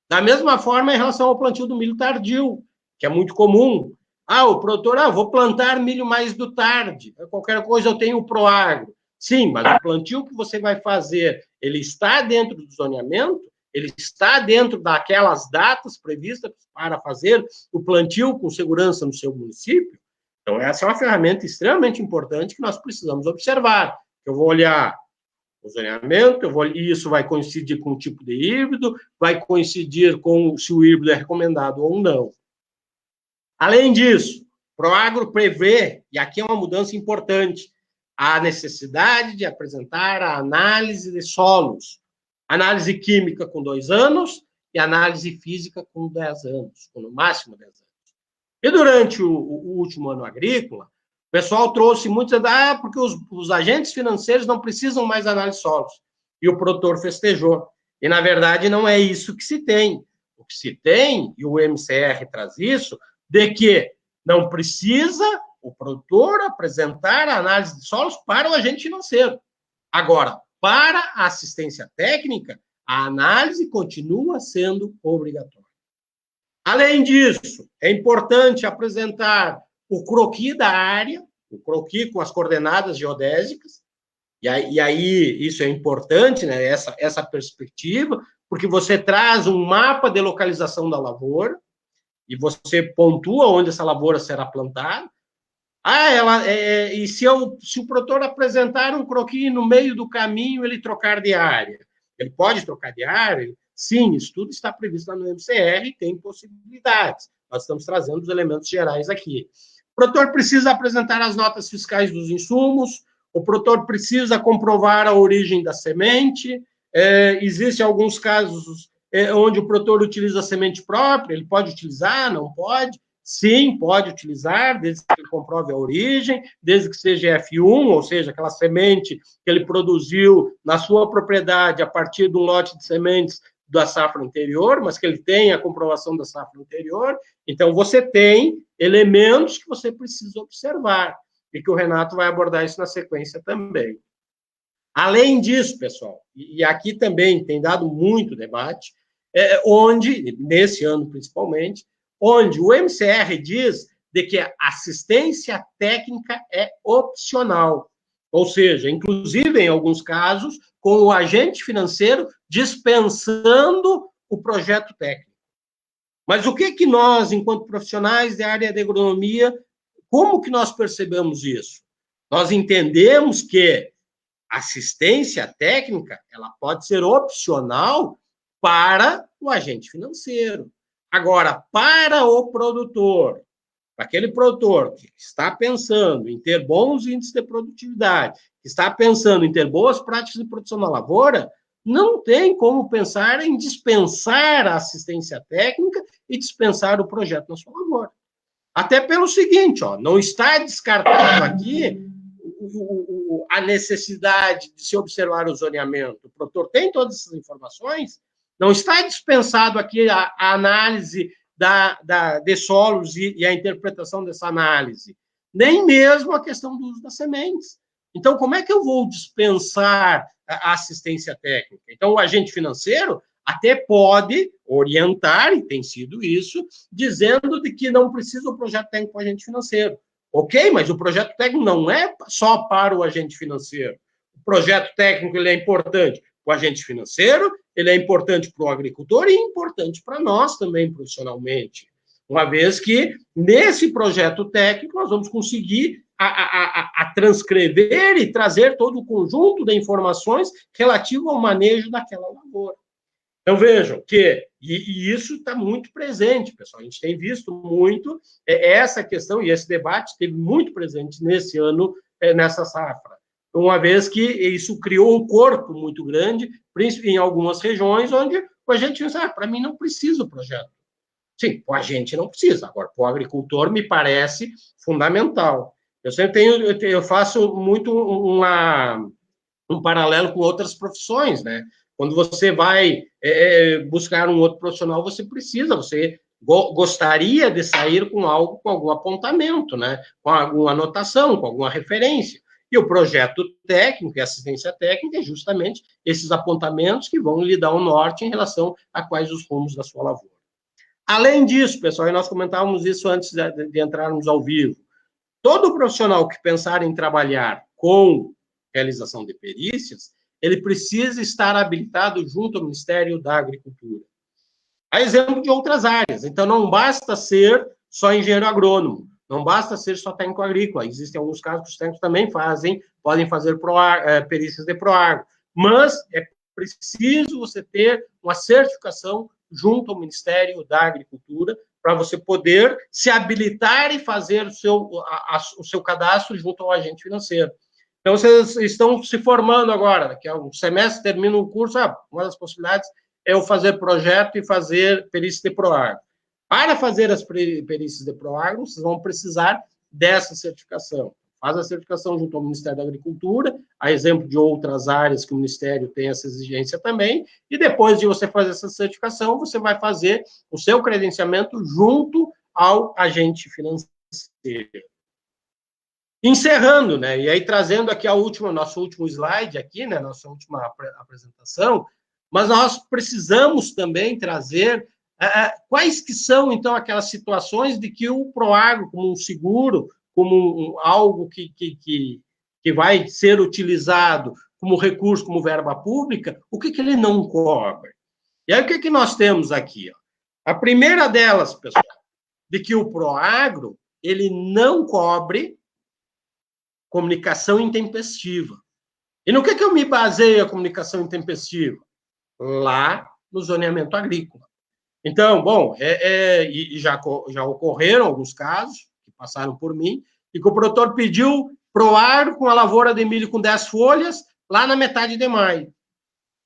Speaker 3: Da mesma forma, em relação ao plantio do milho tardio, que é muito comum. O produtor, vou plantar milho mais do tarde. Qualquer coisa eu tenho o Proagro. Sim, mas o plantio que você vai fazer, ele está dentro do zoneamento? Ele está dentro daquelas datas previstas para fazer o plantio com segurança no seu município? Então, essa é uma ferramenta extremamente importante que nós precisamos observar. Eu vou olhar o zoneamento, e isso vai coincidir com o tipo de híbrido, vai coincidir com se o híbrido é recomendado ou não. Além disso, o Proagro prevê, e aqui é uma mudança importante, a necessidade de apresentar a análise de solos, análise química com 2 anos e análise física com 10 anos, com no máximo 10 anos. E durante o último ano agrícola, o pessoal trouxe muitos, porque os agentes financeiros não precisam mais análise de solos. E o produtor festejou. E, na verdade, não é isso que se tem. O que se tem, e o MCR traz isso, de que não precisa o produtor apresentar a análise de solos para o agente financeiro. Agora, para a assistência técnica, a análise continua sendo obrigatória. Além disso, é importante apresentar o croquis da área, o croquis com as coordenadas geodésicas, e aí isso é importante, né, essa perspectiva, porque você traz um mapa de localização da lavoura, e você pontua onde essa lavoura será plantada. E se o produtor apresentar um croquis no meio do caminho, ele trocar de área? Ele pode trocar de área? Sim, isso tudo está previsto lá no MCR e tem possibilidades. Nós estamos trazendo os elementos gerais aqui. O produtor precisa apresentar as notas fiscais dos insumos, o produtor precisa comprovar a origem da semente, existem alguns casos onde o produtor utiliza a semente própria, ele pode utilizar, não pode? Sim, pode utilizar, desde que ele comprove a origem, desde que seja F1, ou seja, aquela semente que ele produziu na sua propriedade a partir de um lote de sementes da safra anterior, mas que ele tenha a comprovação da safra anterior. Então, você tem elementos que você precisa observar, e que o Renato vai abordar isso na sequência também. Além disso, pessoal, e aqui também tem dado muito debate, onde, nesse ano principalmente, onde o MCR diz de que a assistência técnica é opcional, ou seja, inclusive em alguns casos, com o agente financeiro dispensando o projeto técnico. Mas o que nós, enquanto profissionais da área de agronomia, como que nós percebemos isso? Nós entendemos que assistência técnica, ela pode ser opcional para o agente financeiro. Agora, para o produtor, para aquele produtor que está pensando em ter bons índices de produtividade, que está pensando em ter boas práticas de produção na lavoura, não tem como pensar em dispensar a assistência técnica e dispensar o projeto na sua lavoura. Até pelo seguinte, não está descartado aqui a necessidade de se observar o zoneamento. O produtor tem todas essas informações, não está dispensado aqui a análise de solos e a interpretação dessa análise, nem mesmo a questão do uso das sementes. Então, como é que eu vou dispensar a assistência técnica? Então, o agente financeiro até pode orientar, e tem sido isso, dizendo de que não precisa o projeto técnico para o agente financeiro. Ok, mas o projeto técnico não é só para o agente financeiro. O projeto técnico ele é importante para o agente financeiro, ele é importante para o agricultor e importante para nós também profissionalmente. Uma vez que, nesse projeto técnico, nós vamos conseguir a transcrever e trazer todo o conjunto de informações relativo ao manejo daquela lavoura. Então, vejam que, e isso está muito presente, pessoal, a gente tem visto muito essa questão, e esse debate esteve muito presente nesse ano, nessa safra. uma vez que isso criou um corpo muito grande, em algumas regiões, onde a gente diz, para mim não precisa o projeto. Sim, a gente não precisa. Agora, para o agricultor, me parece fundamental. Eu sempre eu faço muito um paralelo com outras profissões, né? Quando você vai buscar um outro profissional, você gostaria de sair com algo, com algum apontamento, né? Com alguma anotação, com alguma referência. E o projeto técnico e assistência técnica é justamente esses apontamentos que vão lhe dar um norte em relação a quais os rumos da sua lavoura. Além disso, pessoal, e nós comentávamos isso antes de entrarmos ao vivo, todo profissional que pensar em trabalhar com realização de perícias, ele precisa estar habilitado junto ao Ministério da Agricultura. A exemplo de outras áreas. Então, não basta ser só engenheiro agrônomo, não basta ser só técnico agrícola. Existem alguns casos que os técnicos também podem fazer perícias de Proagro. Mas é preciso você ter uma certificação junto ao Ministério da Agricultura para você poder se habilitar e fazer o seu cadastro junto ao agente financeiro. Então, vocês estão se formando agora, daqui a um semestre termina o curso, uma das possibilidades é eu fazer projeto e fazer perícia de Proagro. Para fazer as perícias de Proagro, vocês vão precisar dessa certificação. Faz a certificação junto ao Ministério da Agricultura, a exemplo de outras áreas que o Ministério tem essa exigência também, e depois de você fazer essa certificação, você vai fazer o seu credenciamento junto ao agente financeiro. Encerrando, né, e aí trazendo aqui nosso último slide aqui, né, nossa última apresentação, mas nós precisamos também trazer quais que são, então, aquelas situações de que o Proagro, como um seguro, como algo que vai ser utilizado como recurso, como verba pública, o que ele não cobre? E aí, o que nós temos aqui? Ó? A primeira delas, pessoal, de que o Proagro, ele não cobre comunicação intempestiva. E no que eu me baseio a comunicação intempestiva? Lá no zoneamento agrícola. Então, bom, e já ocorreram alguns casos, que passaram por mim, e que o produtor pediu Proagro com a lavoura de milho com 10 folhas, lá na metade de maio.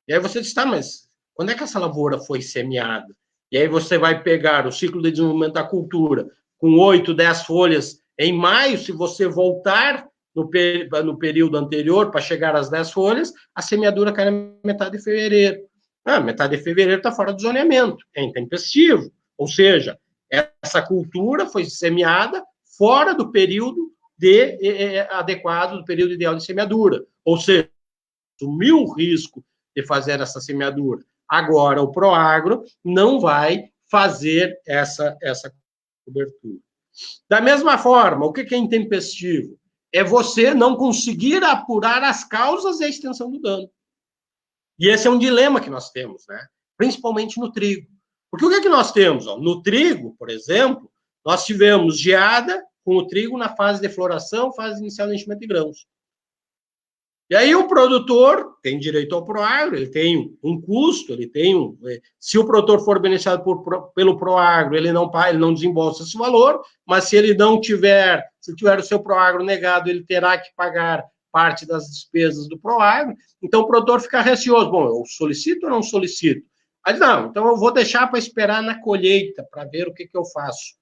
Speaker 3: E aí você diz, mas quando é que essa lavoura foi semeada? E aí você vai pegar o ciclo de desenvolvimento da cultura com 8, 10 folhas em maio, se você voltar no período anterior para chegar às 10 folhas, a semeadura cai na metade de fevereiro. Metade de fevereiro está fora do zoneamento, é intempestivo. Ou seja, essa cultura foi semeada fora do período adequado, do período ideal de semeadura. Ou seja, assumiu o risco de fazer essa semeadura. Agora, o Proagro não vai fazer essa cobertura. Da mesma forma, o que é intempestivo? É você não conseguir apurar as causas e a extensão do dano. E esse é um dilema que nós temos, né? Principalmente no trigo. Porque o que nós temos? No trigo, por exemplo, nós tivemos geada com o trigo na fase de floração, fase inicial de enchimento de grãos. E aí o produtor tem direito ao Proagro, ele tem um custo, se o produtor for beneficiado pelo Proagro, ele não desembolsa esse valor, mas se ele tiver o seu Proagro negado, ele terá que pagar parte das despesas do Proagro. Então o produtor fica receoso, bom, eu solicito ou não solicito? Aí não, então eu vou deixar para esperar na colheita, para ver o que eu faço.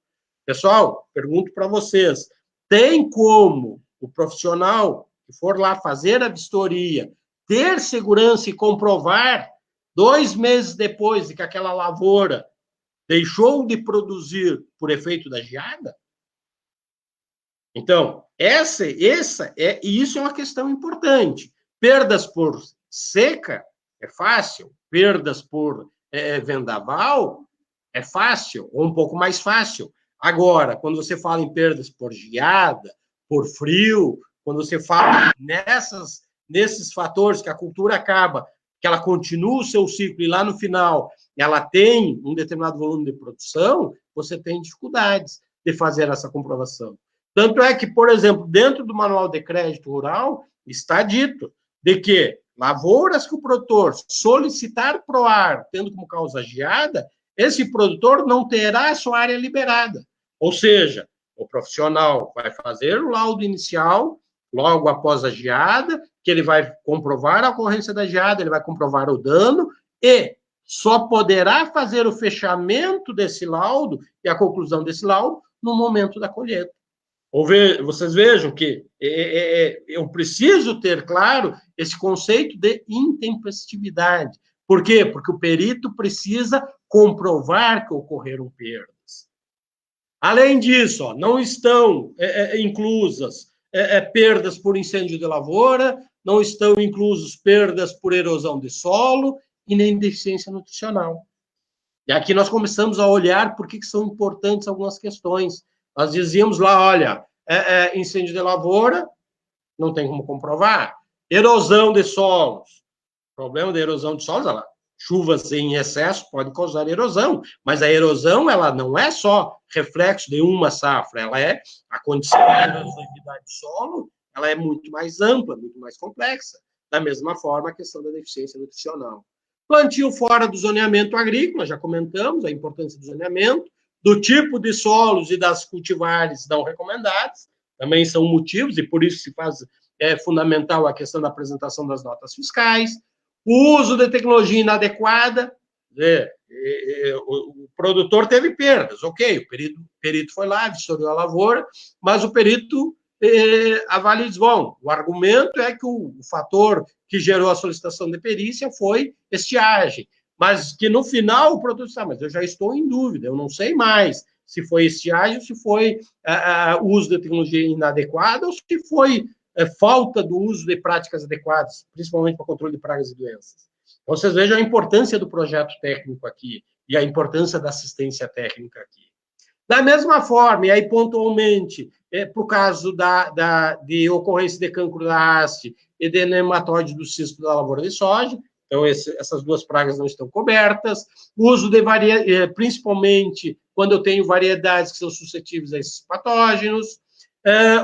Speaker 3: Pessoal, pergunto para vocês, tem como o profissional que for lá fazer a vistoria, ter segurança e comprovar 2 meses depois de que aquela lavoura deixou de produzir por efeito da geada? Então, isso é uma questão importante. Perdas por seca é fácil, perdas por vendaval é fácil, ou um pouco mais fácil. Agora, quando você fala em perdas por geada, por frio, quando você fala nesses fatores que a cultura acaba, que ela continua o seu ciclo e lá no final ela tem um determinado volume de produção, você tem dificuldades de fazer essa comprovação. Tanto é que, por exemplo, dentro do Manual de Crédito Rural, está dito de que lavouras que o produtor solicitar Proagro, tendo como causa geada, esse produtor não terá a sua área liberada. Ou seja, o profissional vai fazer o laudo inicial, logo após a geada, que ele vai comprovar a ocorrência da geada, ele vai comprovar o dano e só poderá fazer o fechamento desse laudo e a conclusão desse laudo no momento da colheita. Vocês vejam que eu preciso ter claro esse conceito de intempestividade. Por quê? Porque o perito precisa comprovar que ocorreram perdas. Além disso, não estão inclusas perdas por incêndio de lavoura, não estão inclusos perdas por erosão de solo e nem deficiência nutricional. E aqui nós começamos a olhar por que são importantes algumas questões. Nós dizíamos lá, olha, incêndio de lavoura, não tem como comprovar. Erosão de solos. O problema da erosão de solos, chuvas em excesso pode causar erosão, mas a erosão, ela não é só reflexo de uma safra, ela é a condição da erosividade do solo, ela é muito mais ampla, muito mais complexa. Da mesma forma, a questão da deficiência nutricional. Plantio fora do zoneamento agrícola, já comentamos a importância do zoneamento, do tipo de solos e das cultivares não recomendados, também são motivos, e por isso se faz fundamental a questão da apresentação das notas fiscais, o uso de tecnologia inadequada, o produtor teve perdas, ok, o perito foi lá, vistoriou a lavoura, mas o perito avalia e diz, bom, o argumento é que o fator que gerou a solicitação de perícia foi estiagem, mas que no final o produtor disse, mas eu já estou em dúvida, eu não sei mais se foi estiagem, se foi uso de tecnologia inadequada ou se foi falta do uso de práticas adequadas, principalmente para o controle de pragas e doenças. Então, vocês vejam a importância do projeto técnico aqui e a importância da assistência técnica aqui. Da mesma forma, e aí pontualmente, para o caso de ocorrência de cancro da haste e de nematóide do cisto da lavoura de soja, então essas duas pragas não estão cobertas, o uso de principalmente quando eu tenho variedades que são suscetíveis a esses patógenos,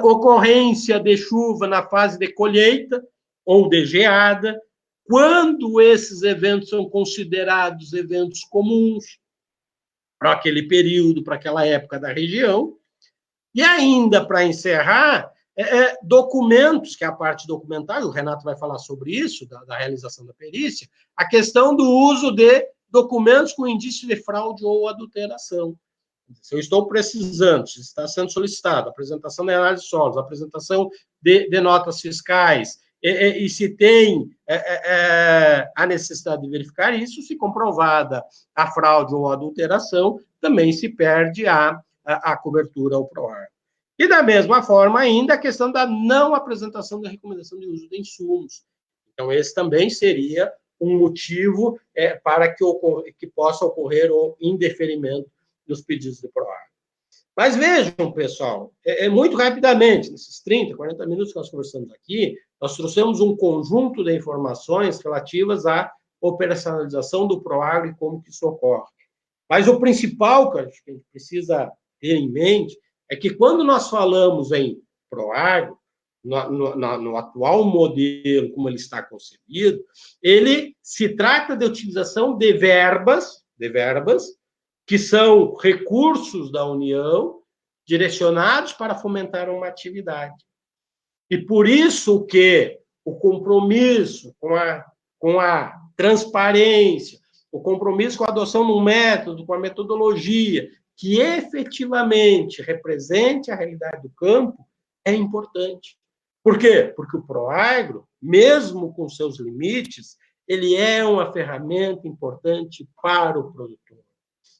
Speaker 3: ocorrência de chuva na fase de colheita ou de geada, quando esses eventos são considerados eventos comuns para aquele período, para aquela época da região. E ainda, para encerrar, documentos, que é a parte documental, o Renato vai falar sobre isso, da realização da perícia, a questão do uso de documentos com indício de fraude ou adulteração. Se eu estou precisando, se está sendo solicitado, apresentação de análise de solos, apresentação de notas fiscais, e se tem a necessidade de verificar isso, se comprovada a fraude ou a adulteração, também se perde a cobertura ao PROAR. E, da mesma forma, ainda a questão da não apresentação da recomendação de uso de insumos. Então, esse também seria um motivo para que possa ocorrer o indeferimento dos pedidos de PROAR. Mas vejam, pessoal, muito rapidamente, nesses 30, 40 minutos que nós conversamos aqui, nós trouxemos um conjunto de informações relativas à operacionalização do PROAGRO e como que isso ocorre. Mas o principal que a gente precisa ter em mente é que quando nós falamos em PROAGRO, no atual modelo, como ele está concebido, ele se trata de utilização de verbas que são recursos da União direcionados para fomentar uma atividade. E por isso que o compromisso com a transparência, o compromisso com a adoção de um método, com a metodologia, que efetivamente represente a realidade do campo, é importante. Por quê? Porque o PROAGRO, mesmo com seus limites, ele é uma ferramenta importante para o produtor.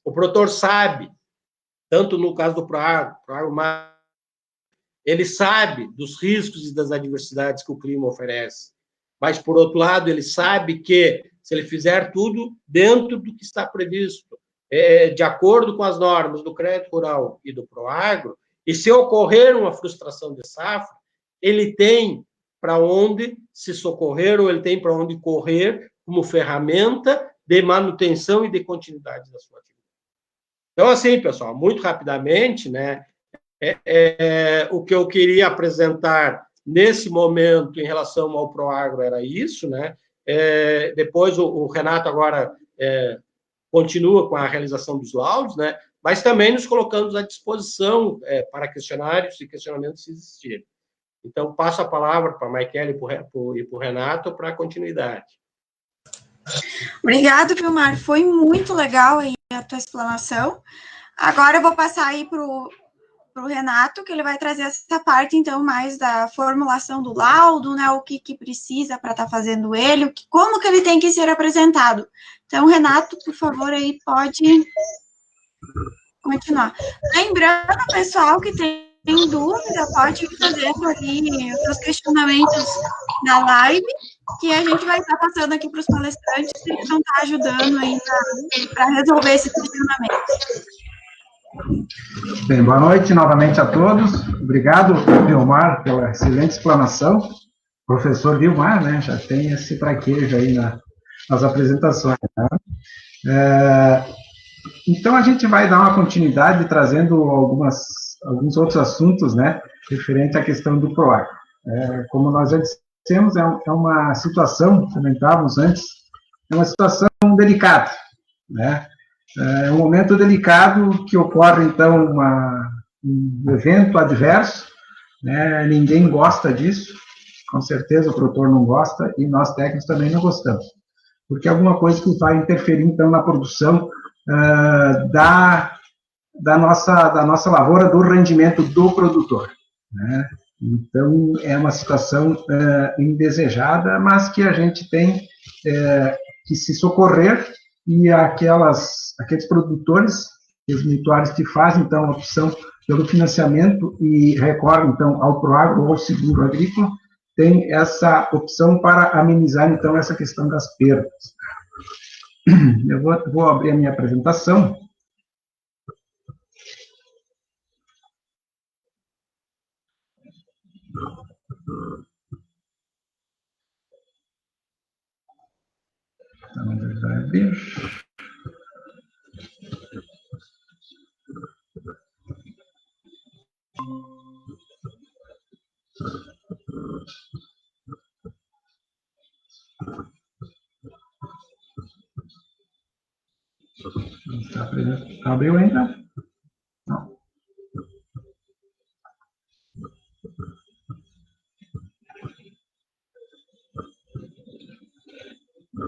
Speaker 3: O produtor sabe, tanto no caso do PROAGRO, ele sabe dos riscos e das adversidades que o clima oferece, mas, por outro lado, ele sabe que, se ele fizer tudo dentro do que está previsto, de acordo com as normas do crédito rural e do PROAGRO, e se ocorrer uma frustração de safra, ele tem para onde se socorrer ou ele tem para onde correr como ferramenta de manutenção e de continuidade da sua atividade. Então, assim, pessoal, muito rapidamente, né, o que eu queria apresentar nesse momento em relação ao PROAGRO era isso, né? Depois o Renato agora continua com a realização dos laudos, né? Mas também nos colocamos à disposição para questionários e questionamentos se existirem. Então, passo a palavra para a Maikele e para o Renato para a continuidade.
Speaker 1: Obrigado, Vilmar. Foi muito legal aí a tua explanação. Agora eu vou passar aí para o Renato, que ele vai trazer essa parte, então, mais da formulação do laudo, né, o que precisa para estar fazendo ele, como que ele tem que ser apresentado. Então, Renato, por favor, aí pode continuar. Lembrando, pessoal, que tem dúvida, pode fazer ali os seus questionamentos na live, que a gente vai estar passando aqui para os palestrantes, que eles vão estar ajudando aí para resolver esse questionamento.
Speaker 2: Bem, boa noite novamente a todos. Obrigado, Vilmar, pela excelente explanação. Professor Vilmar, né, já tem esse traquejo aí nas apresentações. Né? Então, a gente vai dar uma continuidade trazendo alguns outros assuntos, né, referente à questão do PROAGRO. Como nós já dissemos, é uma situação, comentávamos antes, é uma situação delicada, né? É um momento delicado que ocorre, então, um evento adverso, né? Ninguém gosta disso, com certeza o produtor não gosta, e nós técnicos também não gostamos, porque é alguma coisa que vai interferir, então, na produção da nossa lavoura, do rendimento do produtor, né? Então, é uma situação indesejada, mas que a gente tem que se socorrer, e aqueles produtores, aqueles mutuários que fazem, então, a opção pelo financiamento e recorrem, então, ao PROAGRO ou ao seguro agrícola, tem essa opção para amenizar, então, essa questão das perdas. Eu vou abrir a minha apresentação. Na verdade... Abriu ainda? Não.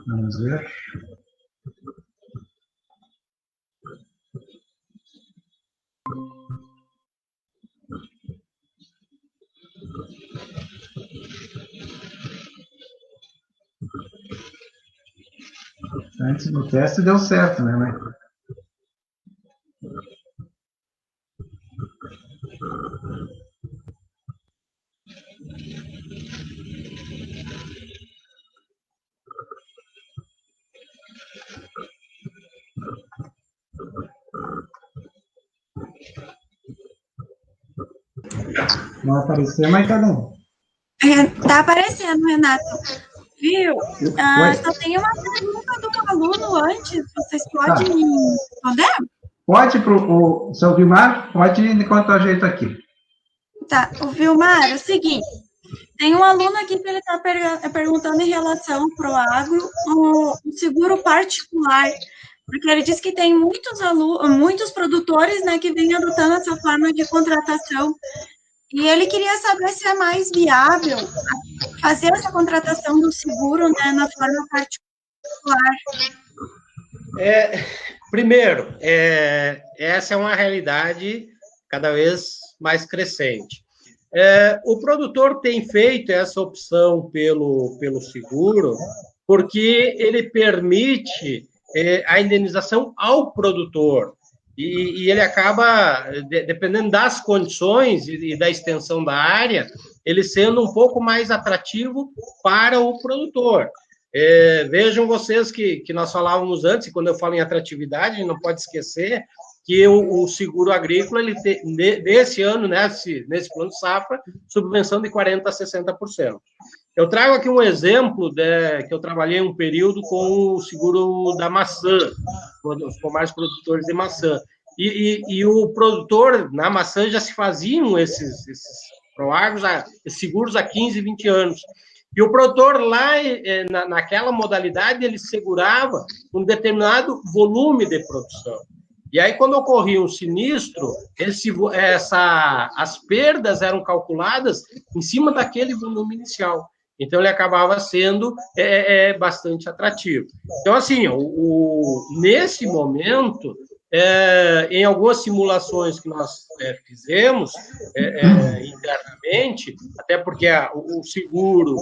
Speaker 2: Vamos ver. Antes no teste deu certo, né, Michael? Não apareceu, mas tá bom.
Speaker 1: Tá aparecendo, Renato. Viu? Só tem uma pergunta do aluno antes. Vocês podem me responder?
Speaker 2: Pode, o seu Vilmar, pode enquanto eu ajeito aqui.
Speaker 1: Tá, o Vilmar, é o seguinte, tem um aluno aqui que ele está perguntando em relação ao PROAGRO, o seguro particular, porque ele diz que tem muitos produtores, né, que vêm adotando essa forma de contratação, e ele queria saber se é mais viável fazer essa contratação do seguro, né, na forma particular.
Speaker 3: Primeiro, essa é uma realidade cada vez mais crescente. O produtor tem feito essa opção pelo seguro porque ele permite a indenização ao produtor e ele acaba, dependendo das condições e da extensão da área, ele sendo um pouco mais atrativo para o produtor. Vejam vocês que nós falávamos antes, e quando eu falo em atratividade, não pode esquecer que o seguro agrícola, ele tem, desse ano, nesse plano safra, subvenção de 40% a 60%. Eu trago aqui um exemplo que eu trabalhei um período com o seguro da maçã, os pomares produtores de maçã. E o produtor, na maçã, já se faziam esses PROAGROS, seguros há 15, 20 anos. E o produtor lá, naquela modalidade, ele segurava um determinado volume de produção. E aí, quando ocorria um sinistro, as perdas eram calculadas em cima daquele volume inicial. Então, ele acabava sendo bastante atrativo. Então, assim, nesse momento, em algumas simulações que nós fizemos internamente, até porque o seguro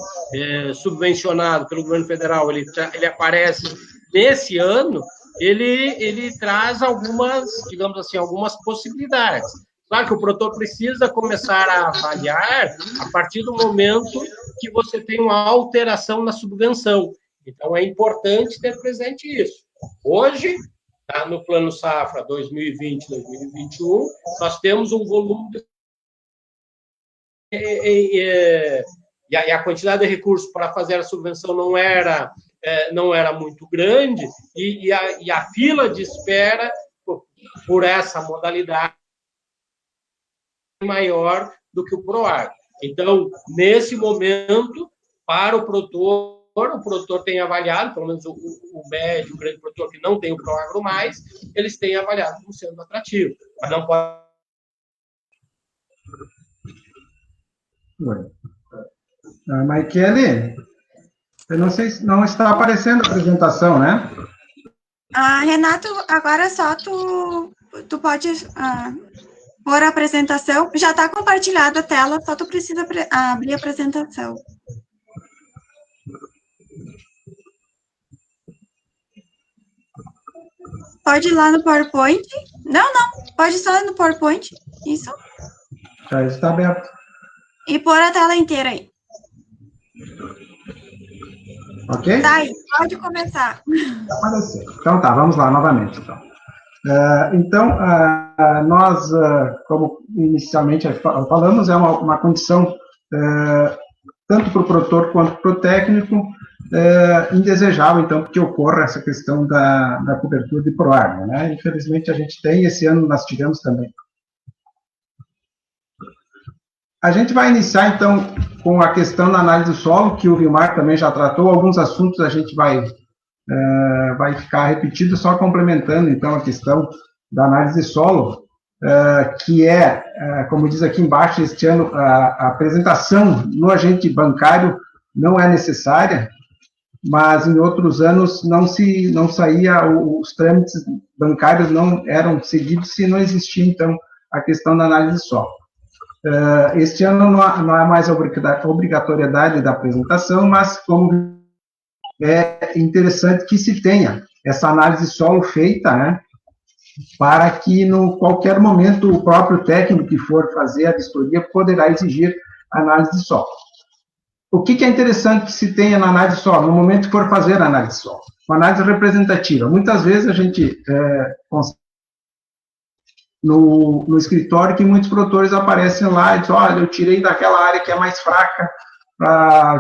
Speaker 3: subvencionado pelo governo federal, ele aparece nesse ano, ele traz algumas, digamos assim, algumas possibilidades. Claro que o produtor precisa começar a avaliar a partir do momento que você tem uma alteração na subvenção. Então, é importante ter presente isso. Hoje, tá, no Plano Safra 2020-2021, nós temos um volume e a quantidade de recursos para fazer a subvenção não era muito grande, e a fila de espera por essa modalidade é maior do que o PROAGRO. Então, nesse momento, para o produtor tem avaliado, pelo menos o médio, o grande produtor que não tem o PROAGRO mais, eles têm avaliado como sendo atrativo, mas não pode...
Speaker 2: Maikele, eu não sei se não está aparecendo a apresentação, né?
Speaker 1: Renato, agora só tu pode pôr a apresentação. Já está compartilhada a tela, só tu precisa abrir a apresentação. Pode ir lá no PowerPoint. Não, pode só ir no PowerPoint. Isso.
Speaker 2: Já está aberto.
Speaker 3: E
Speaker 1: pôr a tela inteira aí.
Speaker 2: Ok?
Speaker 1: Tá aí, pode começar.
Speaker 2: Então tá, vamos lá novamente. Então, nós, como inicialmente falamos, é uma condição, tanto para o produtor quanto para o técnico, indesejável, então, que ocorra essa questão da cobertura de PROAGRO, né? Infelizmente, a gente tem, esse ano nós tivemos também. A gente vai iniciar, então, com a questão da análise do solo, que o Vilmar também já tratou. Alguns assuntos a gente vai ficar repetido, só complementando, então, a questão da análise de solo, que como diz aqui embaixo, este ano, a apresentação no agente bancário não é necessária, mas em outros anos não saía, os trâmites bancários não eram seguidos se não existia, então, a questão da análise de solo. Este ano não há mais a obrigatoriedade da apresentação, mas como é interessante que se tenha essa análise de solo feita, né, para que, qualquer momento, o próprio técnico que for fazer a vistoria poderá exigir análise de solo. O que é interessante que se tenha na análise de solo, no momento que for fazer a análise de solo? Uma análise representativa. Muitas vezes a gente no escritório que muitos produtores aparecem lá e dizem, olha, eu tirei daquela área que é mais fraca,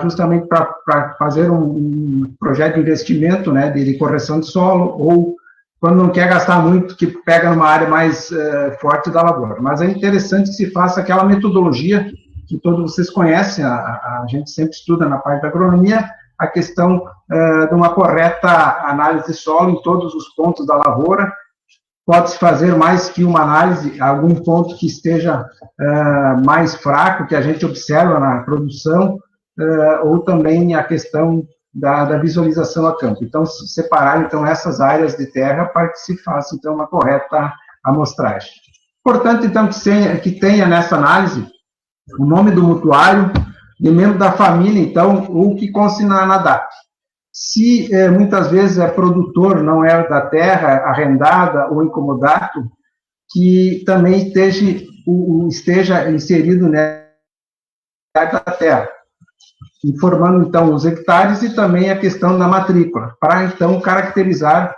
Speaker 2: justamente para fazer um projeto de investimento, né, de correção de solo, ou quando não quer gastar muito, que pega numa área mais forte da lavoura. Mas é interessante que se faça aquela metodologia que todos vocês conhecem, a gente sempre estuda na parte da agronomia, a questão de uma correta análise de solo em todos os pontos da lavoura. Pode-se fazer mais que uma análise, algum ponto que esteja mais fraco, que a gente observa na produção, ou também a questão da visualização a campo. Então, separar então, essas áreas de terra para que se faça então, uma correta amostragem. Importante, então, que tenha nessa análise o nome do mutuário, de membro da família, então, o que consta na DAT. Se muitas vezes é produtor, não é da terra, arrendada ou incomodato, que também esteja inserido nessa da terra, informando, então, os hectares e também a questão da matrícula, para, então, caracterizar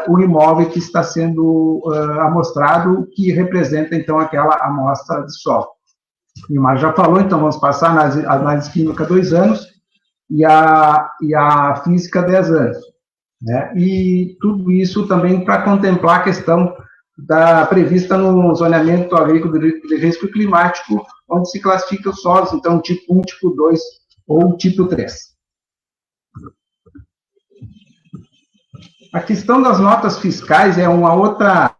Speaker 2: o imóvel que está sendo amostrado, que representa, então, aquela amostra de solo. O Vilmar já falou, então, vamos passar na análise química 2 anos, e a física 10 anos, né? E tudo isso também para contemplar a questão prevista no zoneamento agrícola de risco climático, onde se classifica os solos, então, tipo 1, tipo 2 ou tipo 3. A questão das notas fiscais é uma outra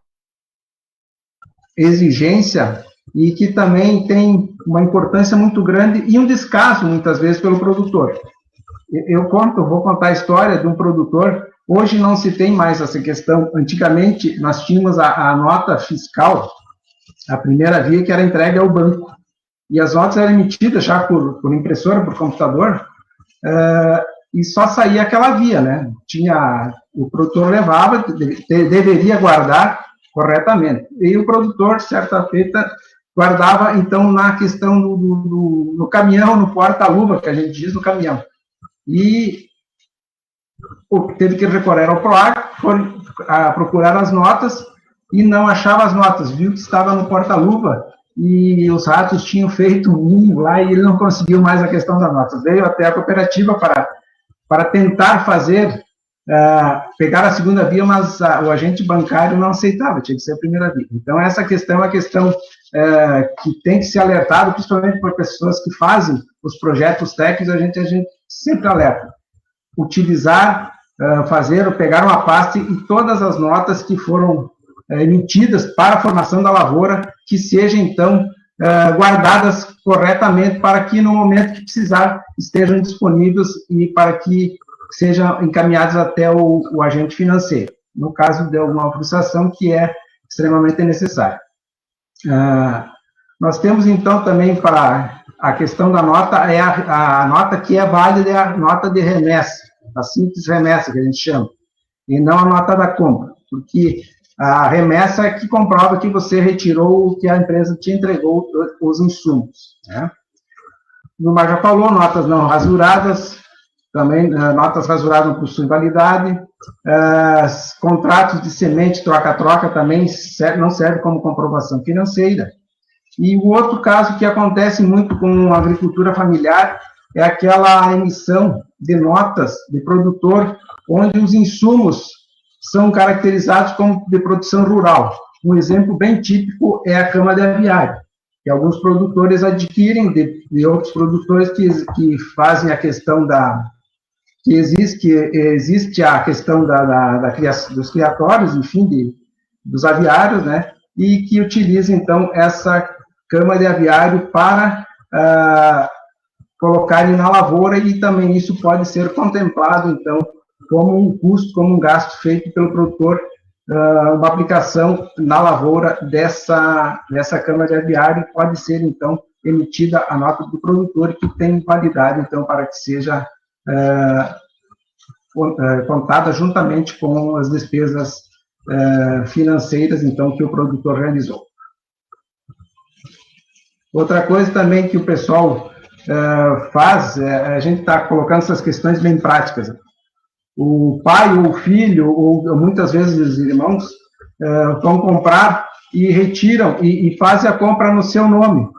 Speaker 2: exigência e que também tem uma importância muito grande e um descaso, muitas vezes, pelo produtor. Vou contar a história de um produtor. Hoje não se tem mais essa questão. Antigamente, nós tínhamos a nota fiscal, a primeira via, que era entregue ao banco. E as notas eram emitidas já por impressora, por computador, e só saía aquela via, né? O produtor levava, deveria guardar corretamente. E o produtor, certa feita, guardava, então, na questão no caminhão, no porta-luva, que a gente diz no caminhão. E teve que recorrer ao PROAC, foi a procurar as notas e não achava as notas, viu que estava no porta-luva e os ratos tinham feito um ninho lá e ele não conseguiu mais a questão das notas. Veio até a cooperativa para tentar fazer, pegar a segunda via, mas o agente bancário não aceitava, tinha que ser a primeira via. Então, essa questão é uma questão que tem que ser alertado, principalmente por pessoas que fazem os projetos técnicos, a gente sempre alerta. Utilizar, pegar uma pasta e todas as notas que foram emitidas para a formação da lavoura, que sejam, então, guardadas corretamente para que, no momento que precisar, estejam disponíveis e para que sejam encaminhados até o agente financeiro, no caso de alguma frustração que é extremamente necessária. Nós temos, então, também para a questão da nota, a nota que é válida é a nota de remessa, a simples remessa, que a gente chama, e não a nota da compra, porque a remessa é que comprova que você retirou o que a empresa te entregou, os insumos, né? O Mar já falou, notas não rasuradas, também notas rasuradas não possuem validade, contratos de semente troca-troca também não servem como comprovação financeira. E o outro caso que acontece muito com a agricultura familiar é aquela emissão de notas de produtor, onde os insumos são caracterizados como de produção rural. Um exemplo bem típico é a cama de aviário, que alguns produtores adquirem de outros produtores que fazem a questão que existe a questão dos criatórios, enfim, dos aviários, né, e que utilizam, então, essa cama de aviário para colocarem na lavoura, e também isso pode ser contemplado, então, como um custo, como um gasto feito pelo produtor, uma aplicação na lavoura dessa cama de aviário, pode ser, então, emitida a nota do produtor, que tem validade, então, para que seja contada juntamente com as despesas financeiras, então, que o produtor realizou. Outra coisa também que o pessoal faz, a gente está colocando essas questões bem práticas. O pai ou o filho, ou muitas vezes os irmãos, vão comprar e retiram e fazem a compra no seu nome.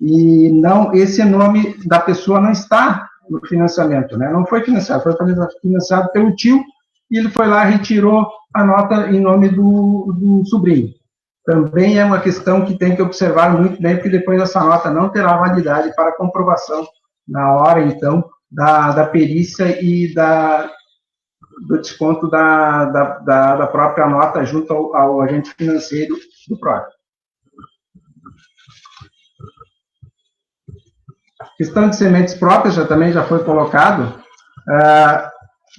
Speaker 2: E não, esse nome da pessoa não está no financiamento, né? Não foi financiado, foi financiado pelo tio, e ele foi lá e retirou a nota em nome do sobrinho. Também é uma questão que tem que observar muito bem, porque depois essa nota não terá validade para comprovação na hora, então, da perícia e do desconto da própria nota junto ao agente financeiro do PROAC. Questão de sementes próprias também já foi colocado.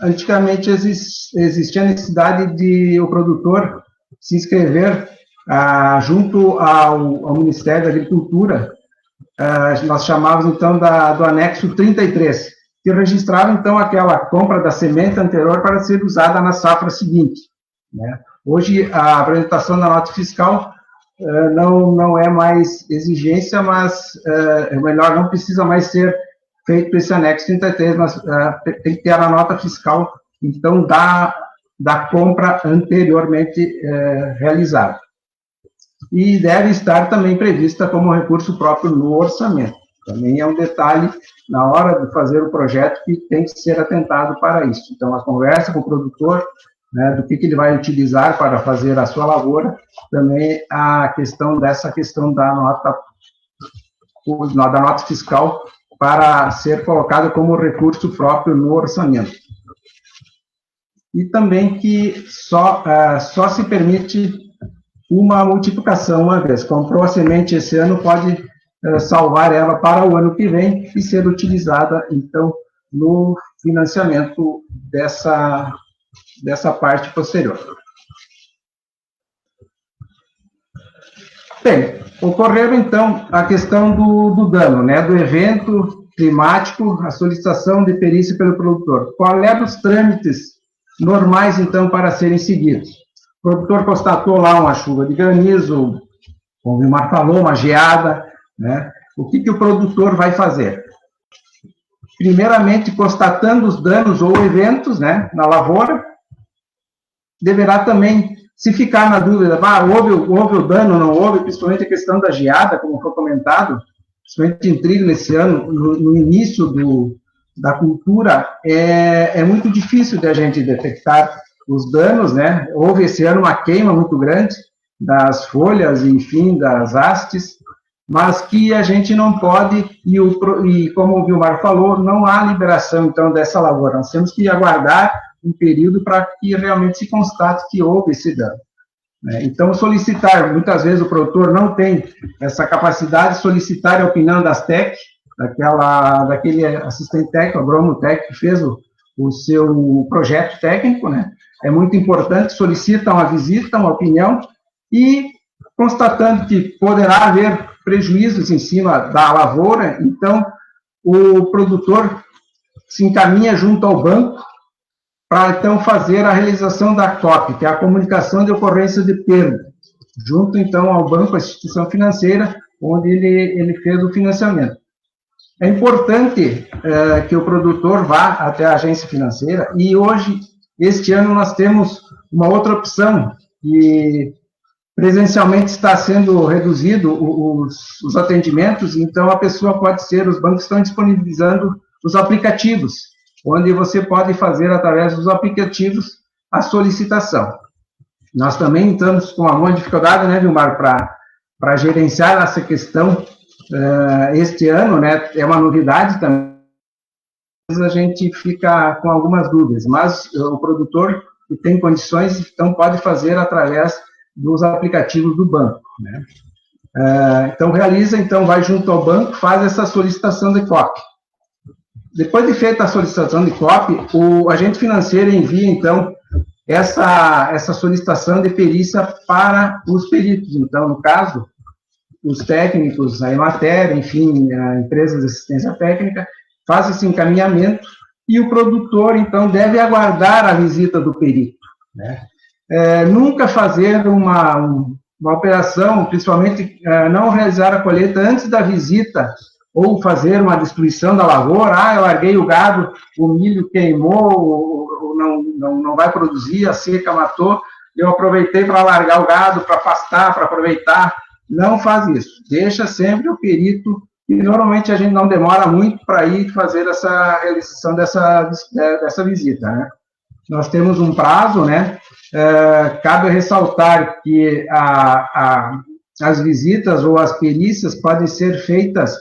Speaker 2: Antigamente existia a necessidade de o produtor se inscrever junto ao Ministério da Agricultura. Nós chamávamos, então, do anexo 33, que registrava, então, aquela compra da semente anterior para ser usada na safra seguinte, né? Hoje, a apresentação da nota fiscal não é mais exigência, mas é melhor, não precisa mais ser feito esse anexo 33, mas tem que ter a nota fiscal, então, da compra anteriormente realizada. E deve estar também prevista como recurso próprio no orçamento. Também é um detalhe na hora de fazer o projeto que tem que ser atentado para isso. Então, a conversa com o produtor, né, do que ele vai utilizar para fazer a sua lavoura, também a questão da nota fiscal para ser colocada como recurso próprio no orçamento. e também que só se permite uma multiplicação uma vez. Comprou a semente esse ano, pode salvar ela para o ano que vem e ser utilizada, então, no financiamento dessa parte posterior. Bem, ocorreu, então, a questão do dano, né, do evento climático, a solicitação de perícia pelo produtor. Qual é dos trâmites normais, então, para serem seguidos? O produtor constatou lá uma chuva de granizo, como o Vilmar falou, uma geada, né? O que o produtor vai fazer? Primeiramente, constatando os danos ou eventos, né, na lavoura, deverá também, se ficar na dúvida, houve o dano, não houve, principalmente a questão da geada, como foi comentado, principalmente em trigo nesse ano, no início da cultura, é muito difícil de a gente detectar os danos, né? Houve esse ano uma queima muito grande das folhas, enfim, das hastes, mas que a gente não pode, e como o Vilmar falou, não há liberação, então, dessa lavoura. Nós temos que aguardar um período para que realmente se constate que houve esse dano. Então, solicitar, muitas vezes o produtor não tem essa capacidade de solicitar a opinião das TEC, daquele assistente técnico, agrônomo técnico, que fez o seu projeto técnico, né? É muito importante, solicita uma visita, uma opinião, e constatando que poderá haver prejuízos em cima da lavoura, então o produtor se encaminha junto ao banco para, então, fazer a realização da COP, que é a comunicação de ocorrência de perda, junto, então, ao banco, à instituição financeira, onde ele fez o financiamento. É importante que o produtor vá até a agência financeira, e hoje, este ano, nós temos uma outra opção, que presencialmente está sendo reduzido os atendimentos, então a pessoa pode ser, os bancos estão disponibilizando os aplicativos, onde você pode fazer, através dos aplicativos, a solicitação. Nós também estamos com alguma dificuldade, né, Vilmar, para gerenciar essa questão este ano, né, é uma novidade também, a gente fica com algumas dúvidas, mas o produtor que tem condições, então pode fazer através dos aplicativos do banco, né? Então vai junto ao banco, faz essa solicitação de COP. Depois de feita a solicitação de COP, o agente financeiro envia, então, essa solicitação de perícia para os peritos. Então, no caso, os técnicos, a Emater, enfim, a empresa de assistência técnica, faz esse encaminhamento e o produtor, então, deve aguardar a visita do perito, né? Nunca fazer uma operação, principalmente não realizar a colheita antes da visita, ou fazer uma destruição da lavoura, eu larguei o gado, o milho queimou, não vai produzir, a seca matou, eu aproveitei para largar o gado, para pastar, para aproveitar. Não faz isso. Deixa sempre o perito, e normalmente a gente não demora muito para ir fazer essa realização dessa visita, né? Nós temos um prazo, né? Cabe ressaltar que as visitas ou as perícias podem ser feitas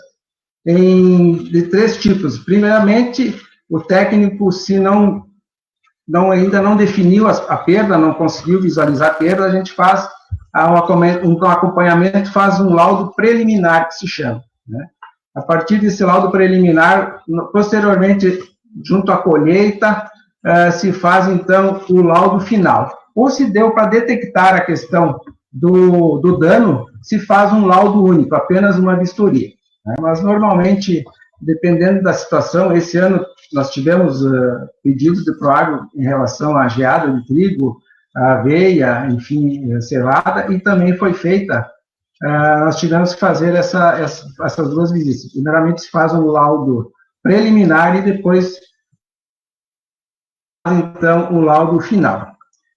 Speaker 2: de 3 tipos. Primeiramente, o técnico, se ainda não definiu a perda, não conseguiu visualizar a perda, a gente faz um acompanhamento, faz um laudo preliminar, que se chama, né? A partir desse laudo preliminar, posteriormente, junto à colheita, se faz, então, o laudo final. Ou se deu para detectar a questão do dano, se faz um laudo único, apenas uma vistoria, né? Mas, normalmente, dependendo da situação, esse ano nós tivemos pedidos de Proagro em relação à geada de trigo, a aveia, enfim, cevada, e também foi feita, nós tivemos que fazer essas 2 visitas. Primeiramente, se faz um laudo preliminar e depois, então, o laudo final.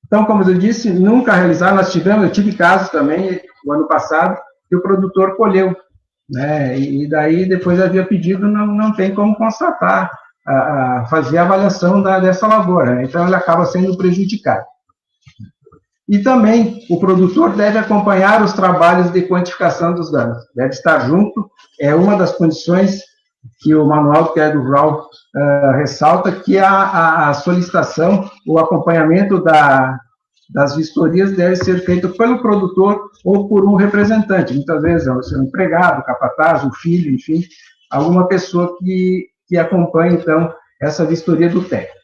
Speaker 2: Então, como eu disse, nunca realizar, eu tive casos também, o ano passado, que o produtor colheu, né, e daí, depois havia pedido, não tem como constatar, fazer a avaliação dessa lavoura, né? Então ele acaba sendo prejudicado. E também o produtor deve acompanhar os trabalhos de quantificação dos danos, deve estar junto, é uma das condições que o Manual do Crédito Rural ressalta, que a solicitação, o acompanhamento das vistorias deve ser feito pelo produtor ou por um representante, muitas vezes é o seu empregado, o capataz, o filho, enfim, alguma pessoa que acompanhe, então, essa vistoria do técnico.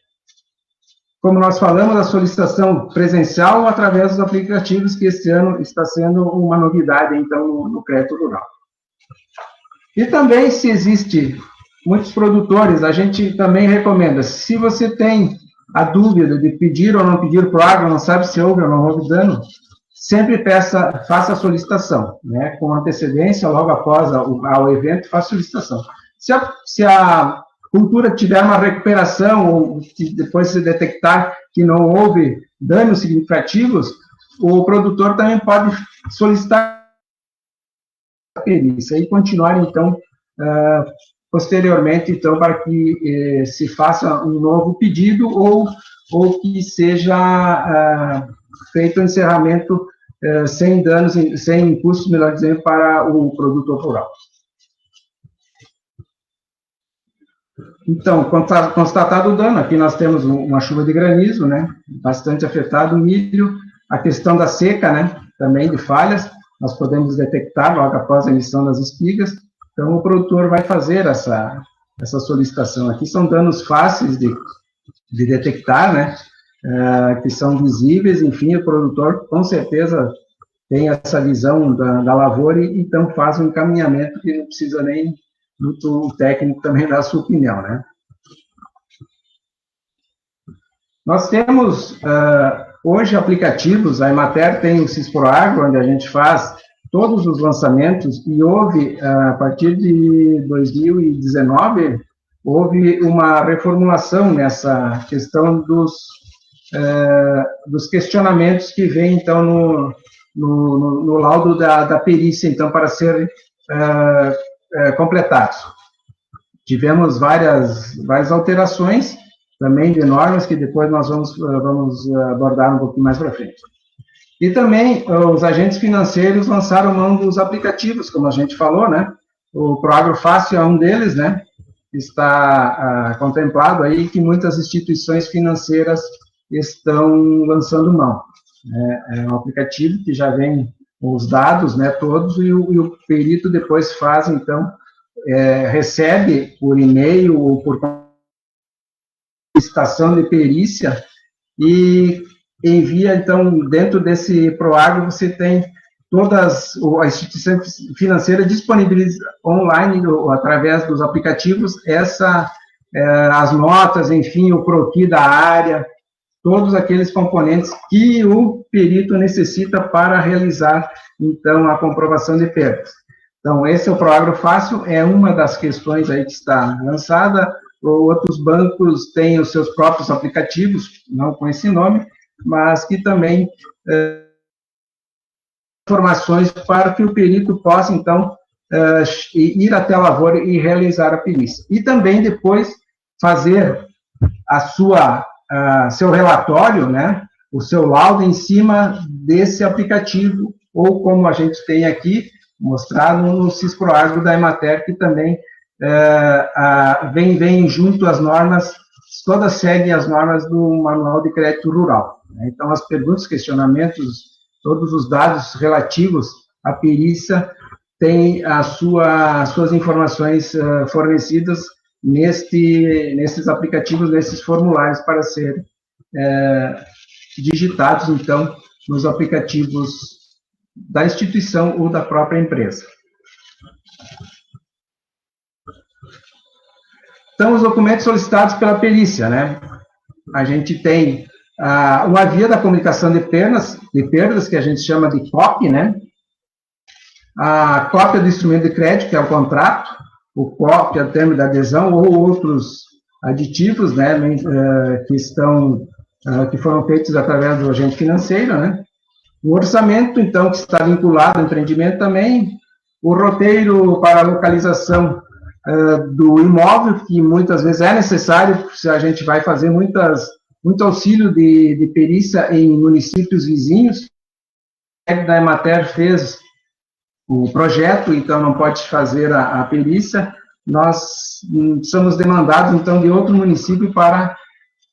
Speaker 2: Como nós falamos, a solicitação presencial através dos aplicativos, que este ano está sendo uma novidade, então, no crédito rural. E também, se existe muitos produtores, a gente também recomenda, se você tem a dúvida de pedir ou não pedir para o agro, não sabe se houve ou não houve dano, sempre faça a solicitação, né? Com antecedência, logo após o evento, faça a solicitação. Se a cultura tiver uma recuperação, ou depois se detectar que não houve danos significativos, o produtor também pode solicitar a perícia e continuar, então, posteriormente, então, para que se faça um novo pedido ou que seja feito o encerramento sem danos, sem custos, melhor dizendo, para o produtor rural. Então, constatado o dano, aqui nós temos uma chuva de granizo, né, bastante afetado o milho, a questão da seca, né, também de falhas, nós podemos detectar logo após a emissão das espigas, então o produtor vai fazer essa solicitação. Aqui são danos fáceis de detectar, né, que são visíveis, enfim, o produtor com certeza tem essa visão da lavoura e então faz um encaminhamento que não precisa nem muito o técnico também dar a sua opinião, né. Nós temos hoje aplicativos, a Emater tem o CISPROAGRO, onde a gente faz todos os lançamentos, e houve, a partir de 2019, houve uma reformulação nessa questão dos questionamentos que vem, então, no laudo da perícia, então, para serem completados. Tivemos várias alterações, também de normas, que depois nós vamos abordar um pouquinho mais para frente. E também, os agentes financeiros lançaram mão dos aplicativos, como a gente falou, né? O Proagro Fácil é um deles, né? Está contemplado aí que muitas instituições financeiras estão lançando mão. É um aplicativo que já vem os dados, né, todos, e o perito depois faz, então, recebe por e-mail ou por estação de perícia e envia, então, dentro desse Proagro, você tem todas a instituição financeira disponibiliza online, ou através dos aplicativos, as notas, enfim, o croquis da área, todos aqueles componentes que o perito necessita para realizar, então, a comprovação de perdas. Então, esse é o Proagro Fácil, é uma das questões aí que está lançada. Outros bancos têm os seus próprios aplicativos, não com esse nome, mas que também informações para que o perito possa, então, ir até a lavoura e realizar a perícia. E também depois fazer seu relatório, né, o seu laudo em cima desse aplicativo, ou como a gente tem aqui, mostrado no CISPROAGRO da Emater, que também vem junto às normas, todas seguem as normas do Manual de Crédito Rural. Então, as perguntas, questionamentos, todos os dados relativos à perícia têm suas informações fornecidas nesses aplicativos, nesses formulários para serem digitados, então, nos aplicativos da instituição ou da própria empresa. Então, os documentos solicitados pela perícia, né? A gente tem uma via da comunicação de perdas, que a gente chama de COP, né? A cópia do instrumento de crédito, que é o contrato, o COP, o termo de adesão, ou outros aditivos, né, que foram feitos através do agente financeiro, né? O orçamento, então, que está vinculado ao empreendimento também, o roteiro para a localização do imóvel, que muitas vezes é necessário, se a gente vai fazer muito auxílio de perícia em municípios vizinhos. Da Emater fez o projeto, então não pode fazer a perícia, nós somos demandados, então, de outro município para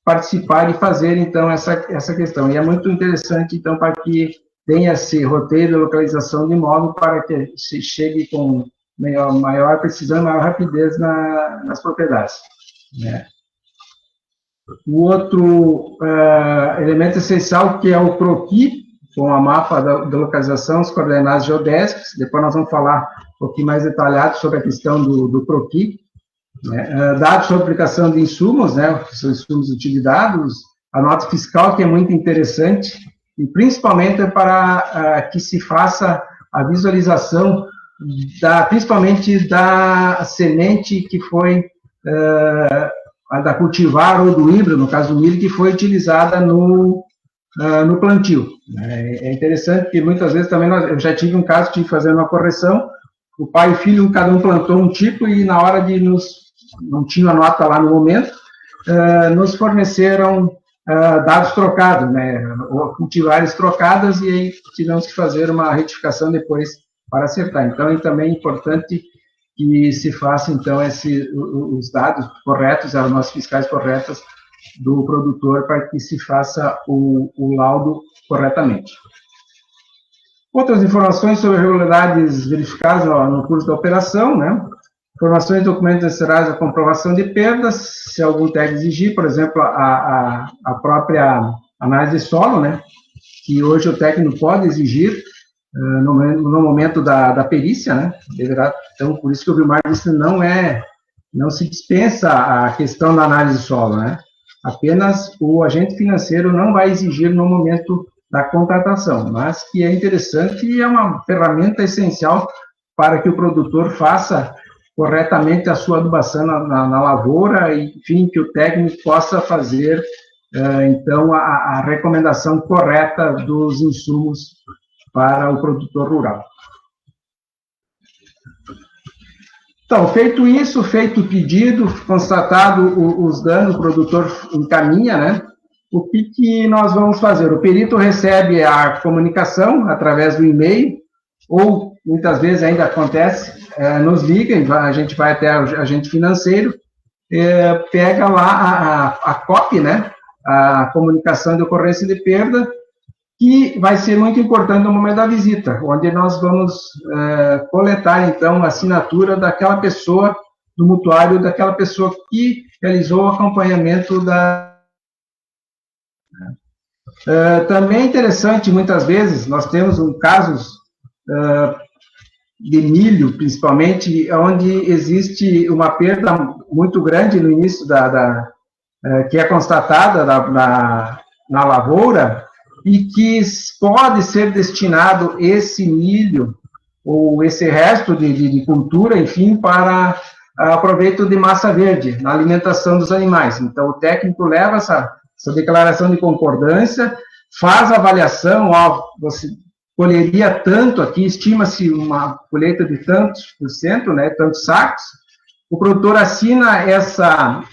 Speaker 2: participar e fazer, então, essa questão. E é muito interessante, então, para que tenha esse roteiro de localização de imóvel para que se chegue com maior precisão e maior rapidez nas propriedades, né? O outro elemento essencial, que é o croquis, com a mapa da localização, as coordenadas geodésicas. Depois nós vamos falar um pouquinho mais detalhado sobre a questão do croquis, né? Dados sobre aplicação de insumos, né, são insumos utilizados, a nota fiscal, que é muito interessante, e principalmente para que se faça a visualização, principalmente da semente que foi da cultivar ou do híbrido, no caso do milho, que foi utilizada no plantio. É interessante porque muitas vezes também eu já tive um caso de fazer uma correção, o pai e o filho, cada um plantou um tipo e na hora de não tinha a nota lá no momento, nos forneceram dados trocados, né, ou cultivares trocadas, e aí tivemos que fazer uma retificação depois para acertar. Então, é também importante que se faça, então, os dados corretos, as notas fiscais corretas do produtor, para que se faça o laudo corretamente. Outras informações sobre irregularidades verificadas no curso da operação, né? Informações e documentos necessários à comprovação de perdas, se algum TEG exigir, por exemplo, a própria análise de solo, né? Que hoje o técnico pode exigir no momento da perícia, né? Deverá, então, por isso que o Vilmar disse, não se dispensa a questão da análise de solo, né? Apenas o agente financeiro não vai exigir no momento da contratação, mas que é interessante e é uma ferramenta essencial para que o produtor faça corretamente a sua adubação na lavoura, e, enfim, que o técnico possa fazer, então, a recomendação correta dos insumos para o produtor rural. Então, feito isso, feito o pedido, constatado os danos, o produtor encaminha, né? O que nós vamos fazer? O perito recebe a comunicação através do e-mail, ou muitas vezes ainda acontece, nos liga, a gente vai até o agente financeiro, pega lá a cópia, né? A comunicação de ocorrência de perda, que vai ser muito importante no momento da visita, onde nós vamos coletar, então, a assinatura daquela pessoa, do mutuário, daquela pessoa que realizou o acompanhamento também é interessante, muitas vezes, nós temos casos de milho, principalmente, onde existe uma perda muito grande no início que é constatada na lavoura, e que pode ser destinado esse milho, ou esse resto de cultura, enfim, para aproveito de massa verde, na alimentação dos animais. Então, o técnico leva essa declaração de concordância, faz a avaliação, você colheria tanto aqui, estima-se uma colheita de tantos por cento, né, tantos sacos, o produtor assina essa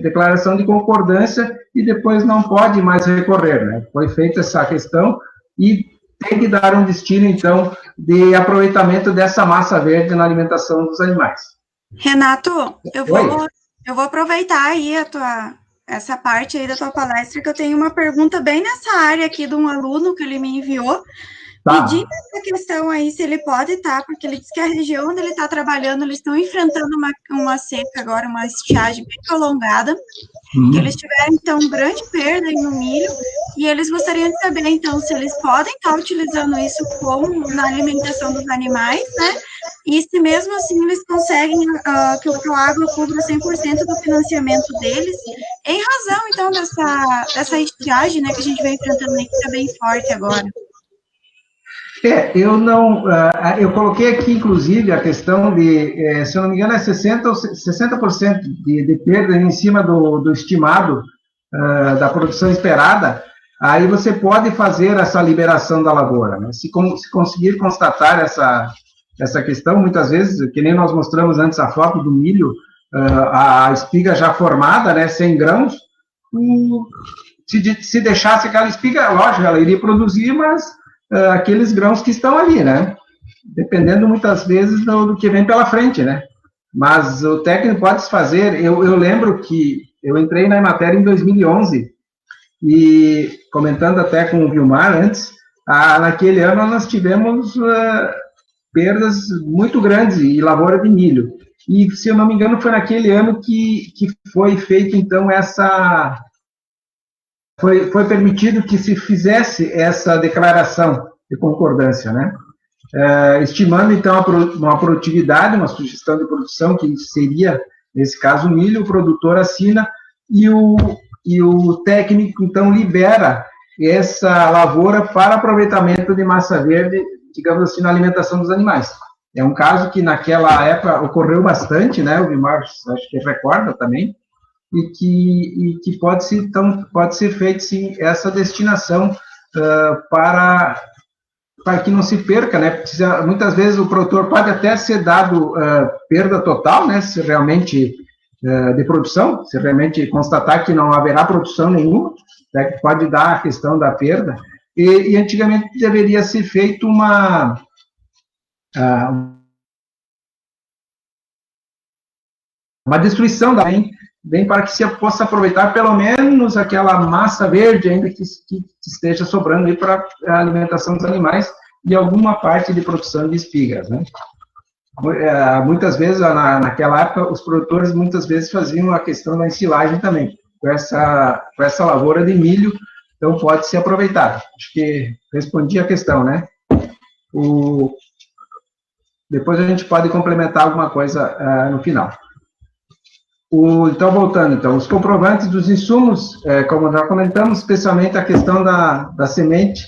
Speaker 2: declaração de concordância e depois não pode mais recorrer, né? Foi feita essa questão e tem que dar um destino, então, de aproveitamento dessa massa verde na alimentação dos animais.
Speaker 1: Renato, eu vou aproveitar aí essa parte aí da tua palestra, que eu tenho uma pergunta bem nessa área aqui de um aluno que ele me enviou, pedindo essa questão aí, se ele pode estar, porque ele disse que a região onde ele está trabalhando, eles estão enfrentando uma seca agora, uma estiagem bem prolongada, que eles tiveram, então, grande perda aí no milho, e eles gostariam de saber, então, se eles podem estar utilizando isso como na alimentação dos animais, né, e se mesmo assim eles conseguem que o Proagro cubra 100% do financiamento deles, em razão, então, dessa estiagem, né, que a gente vem enfrentando aí, que está bem forte agora.
Speaker 2: Eu coloquei aqui, inclusive, a questão de, se eu não me engano, 60% de perda em cima do estimado da produção esperada, aí você pode fazer essa liberação da lavoura, né? Se conseguir constatar essa questão, muitas vezes, que nem nós mostramos antes a foto do milho, a espiga já formada, né, 100 grãos, se deixasse aquela espiga, lógico, ela iria produzir, mas aqueles grãos que estão ali, né? Dependendo muitas vezes do que vem pela frente, né? mas o técnico pode se fazer. Eu lembro que eu entrei na Emater em 2011, e comentando até com o Vilmar antes, naquele ano nós tivemos perdas muito grandes em lavoura de milho. E, se eu não me engano, foi naquele ano que foi feito, então, foi permitido que se fizesse essa declaração de concordância, né? Estimando, então, uma produtividade, uma sugestão de produção, que seria, nesse caso, o milho, o produtor assina, e o técnico, então, libera essa lavoura para aproveitamento de massa verde, digamos assim, na alimentação dos animais. É um caso que, naquela época, ocorreu bastante, né? O Vilmar, acho que recorda também, e que pode ser feito, sim, essa destinação para que não se perca, né? Muitas vezes o produtor pode até ser dado perda total, né? Se realmente de produção, se realmente constatar que não haverá produção nenhuma, né? Pode dar a questão da perda. E antigamente deveria ser feito uma destruição bem para que se possa aproveitar pelo menos aquela massa verde ainda que esteja sobrando aí para a alimentação dos animais e alguma parte de produção de espigas, né? Muitas vezes, naquela época, os produtores muitas vezes faziam a questão da ensilagem também, com essa lavoura de milho, então pode ser aproveitado. Acho que respondi a questão, né? Depois a gente pode complementar alguma coisa no final. Então, voltando, os comprovantes dos insumos, como já comentamos, especialmente a questão da semente,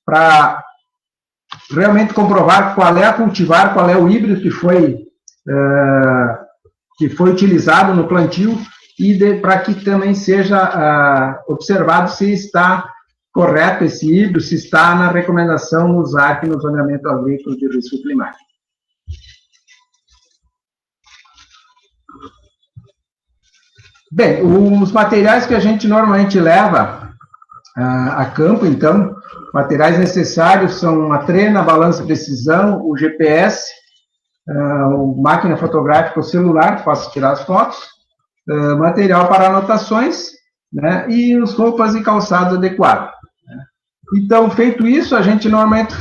Speaker 2: para realmente comprovar qual é a cultivar, qual é o híbrido que foi utilizado no plantio, e para que também seja observado se está correto esse híbrido, se está na recomendação no ZAC, no Zoneamento Agrícola de Risco Climático. Bem, os materiais que a gente normalmente leva a campo, então, materiais necessários são uma trena, balança de precisão, o GPS, máquina fotográfica ou celular, que possa tirar as fotos, material para anotações, né, e as roupas e calçados adequados. Né. Então, feito isso, a gente normalmente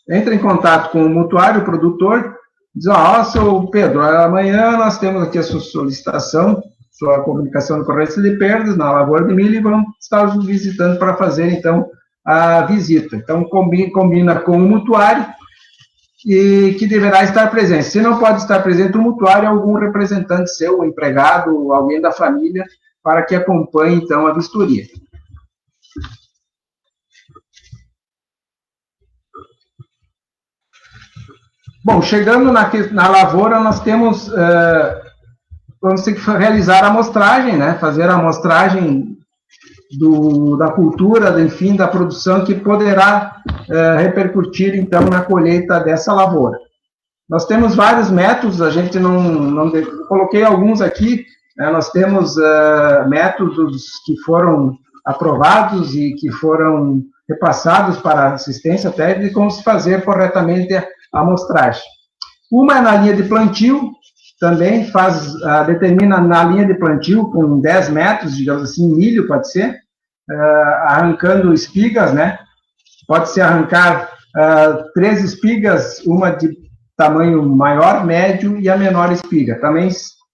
Speaker 2: entra em contato com o mutuário, o produtor, diz, seu Pedro, amanhã nós temos aqui a sua solicitação, sua comunicação de ocorrência de perdas na lavoura de milho, e vamos estar visitando para fazer, então, a visita. Então, combina com o mutuário, e que deverá estar presente. Se não pode estar presente o mutuário, algum representante seu, empregado, alguém da família, para que acompanhe, então, a vistoria. Bom, chegando na lavoura, nós temos... vamos ter que realizar a amostragem, né? Fazer a amostragem da cultura, enfim, da produção, que poderá repercutir, então, na colheita dessa lavoura. Nós temos vários métodos, a gente não coloquei alguns aqui, né? Nós temos métodos que foram aprovados e que foram repassados para a assistência técnica, como se fazer corretamente a amostragem. Uma é na linha de plantio, também determina na linha de plantio, com 10 metros, digamos assim, milho, pode ser, arrancando espigas, né? Pode-se arrancar 3 espigas, uma de tamanho maior, médio e a menor espiga. Também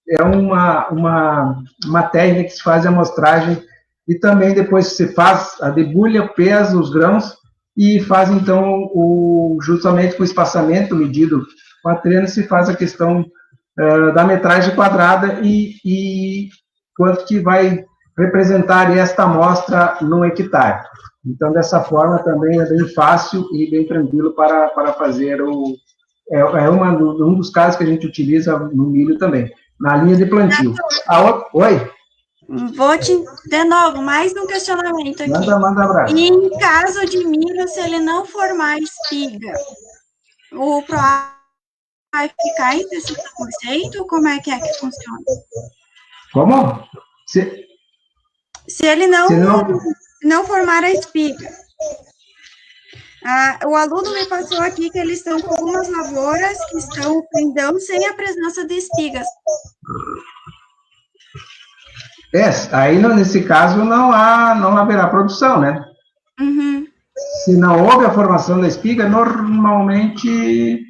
Speaker 2: é uma técnica que se faz a amostragem, e também depois se faz a debulha, pesa os grãos e faz, então, justamente com o espaçamento medido com a trena, se faz a questão da metragem quadrada e quanto que vai representar esta amostra no hectare. Então, dessa forma, também é bem fácil e bem tranquilo para fazer um dos casos que a gente utiliza no milho também, na linha de plantio. Oi?
Speaker 1: Vou de novo, mais um questionamento aqui.
Speaker 2: Manda abraço.
Speaker 1: E em caso de milho, se ele não formar espiga, o PROAGRO vai ficar em 60%? Como é que funciona?
Speaker 2: Como?
Speaker 1: Se ele não formar a espiga, O aluno me passou aqui que eles estão com algumas lavouras que estão pendão sem a presença de espigas.
Speaker 2: Aí nesse caso não haverá produção, né?
Speaker 1: Uhum.
Speaker 2: Se não houve a formação da espiga, normalmente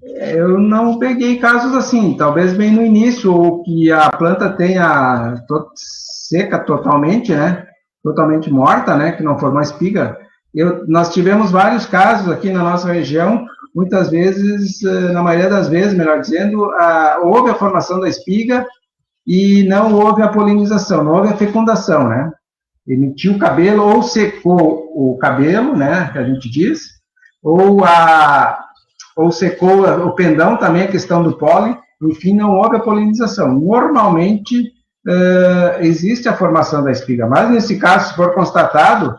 Speaker 2: eu não peguei casos assim, talvez bem no início, ou que a planta tenha seca totalmente, né? Totalmente morta, né? Que não formou espiga. Nós tivemos vários casos aqui na nossa região, muitas vezes, na maioria das vezes, melhor dizendo, houve a formação da espiga e não houve a polinização, não houve a fecundação, né? Emitiu o cabelo ou secou o cabelo, né? Que a gente diz, ou secou o pendão também, a questão do pólen, enfim, não houve a polinização. Normalmente, existe a formação da espiga, mas nesse caso, se for constatado,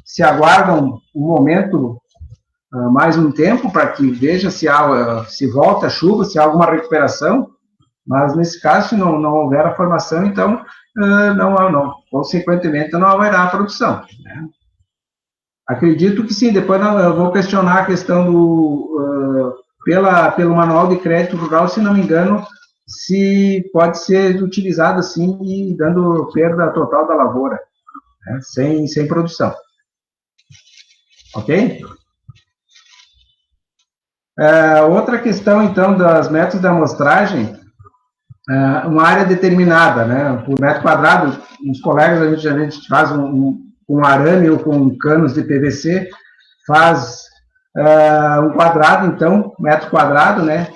Speaker 2: se aguarda um momento, mais um tempo, para que veja se volta a chuva, se há alguma recuperação, mas nesse caso, se não houver a formação, então, não. Consequentemente, não haverá a produção, né? Acredito que sim, depois eu vou questionar a questão pelo Manual de Crédito Rural, se não me engano, se pode ser utilizado assim e dando perda total da lavoura, né, sem produção. Ok? Outra questão, então, das métodos de amostragem, uma área determinada, né, por metro quadrado, os colegas, a gente faz com arame ou com canos de PVC, faz um quadrado, então, metro quadrado, né,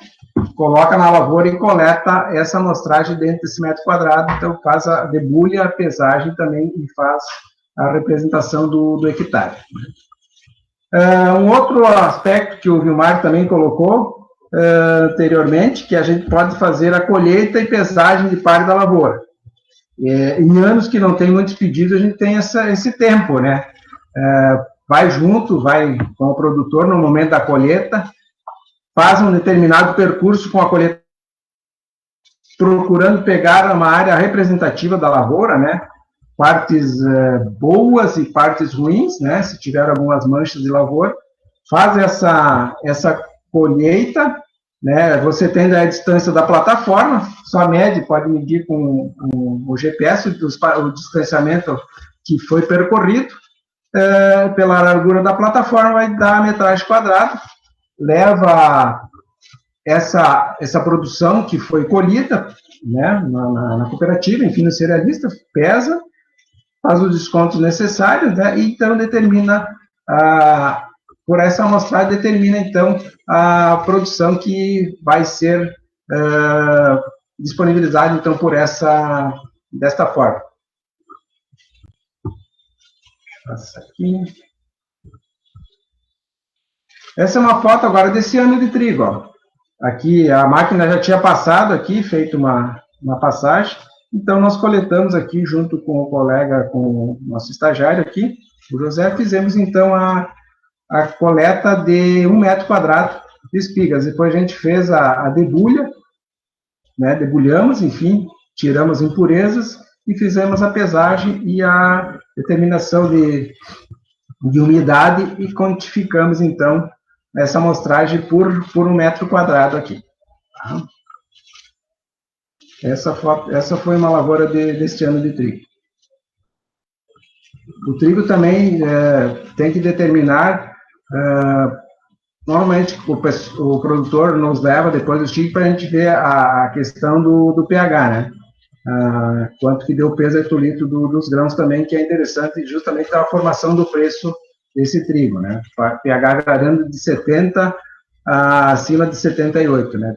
Speaker 2: coloca na lavoura e coleta essa amostragem dentro desse metro quadrado, então debulha a pesagem também e faz a representação do hectare. Um outro aspecto que o Vilmar também colocou anteriormente, que a gente pode fazer a colheita e pesagem de parte da lavoura. Em anos que não tem muitos pedidos, a gente tem esse tempo, né? Vai com o produtor no momento da colheita, faz um determinado percurso com a colheita, procurando pegar uma área representativa da lavoura, né? Partes boas e partes ruins, né? Se tiver algumas manchas de lavoura, faz essa colheita, né? Você tem a distância da plataforma, só mede, pode medir com o GPS o distanciamento que foi percorrido, pela largura da plataforma vai dar a metragem quadrada, leva essa produção que foi colhida, né, na cooperativa, enfim, no cerealista, pesa, faz os descontos necessários, né, e então determina, por essa amostragem, determina, então, a produção que vai ser disponibilizada, então, desta forma. Passa aqui. Essa é uma foto agora desse ano de trigo, ó. Aqui a máquina já tinha passado aqui, feito uma passagem, então nós coletamos aqui junto com o colega, com o nosso estagiário aqui, o José, fizemos então a coleta de 1 metro quadrado de espigas. Depois a gente fez a debulha, né, debulhamos, enfim, tiramos impurezas e fizemos a pesagem e a determinação de umidade e quantificamos então essa amostragem por 1 metro quadrado aqui. Tá? Essa foi uma lavoura deste ano de trigo. O trigo também tem que determinar, normalmente o produtor nos leva depois do trigo para a gente ver a questão do pH, né? Quanto que deu peso hectolitro dos grãos também, que é interessante justamente a formação do preço desse trigo, né? pH variando de 70 acima de 78, né?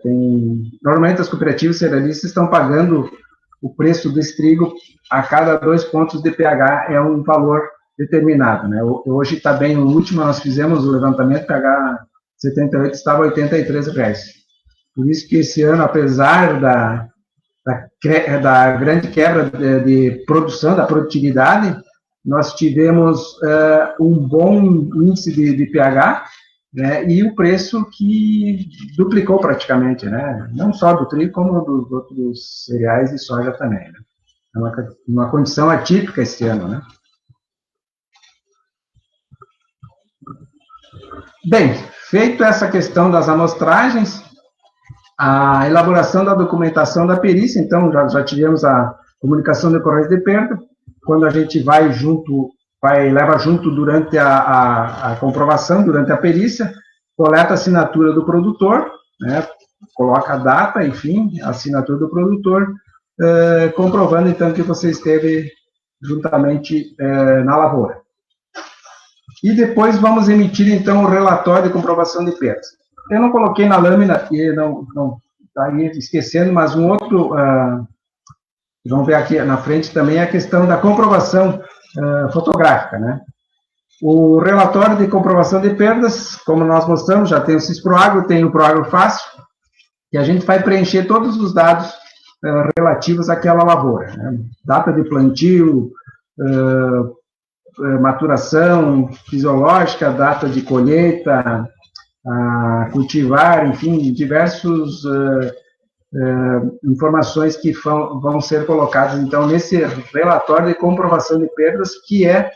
Speaker 2: Normalmente as cooperativas cerealistas estão pagando o preço desse trigo a cada 2 pontos de pH é um valor determinado, né? Hoje está bem, o último nós fizemos o levantamento, pH 78 estava R$ 83. Por isso que esse ano, apesar da grande quebra de produção, da produtividade, nós tivemos um bom índice de pH, né, e o preço que duplicou praticamente, né, não só do trigo, como dos outros cereais e soja também. Né. É uma condição atípica esse ano. Né. Bem, feito essa questão das amostragens, a elaboração da documentação da perícia, então já tivemos a comunicação de ocorrência de perda, quando a gente leva junto durante a comprovação, durante a perícia, coleta a assinatura do produtor, né, coloca a data, enfim, a assinatura do produtor, comprovando, então, que você esteve juntamente na lavoura. E depois vamos emitir, então, o relatório de comprovação de perdas. Eu não coloquei na lâmina, e não está aí esquecendo, mas um outro, vamos ver aqui na frente também, é a questão da comprovação fotográfica, né? O relatório de comprovação de perdas, como nós mostramos, já tem o CISPROAGRO, tem o PROAGRO Fácil, e a gente vai preencher todos os dados relativos àquela lavoura, né? Data de plantio, maturação fisiológica, data de colheita, cultivar, enfim, diversas informações que vão ser colocadas, então, nesse relatório de comprovação de perdas, que é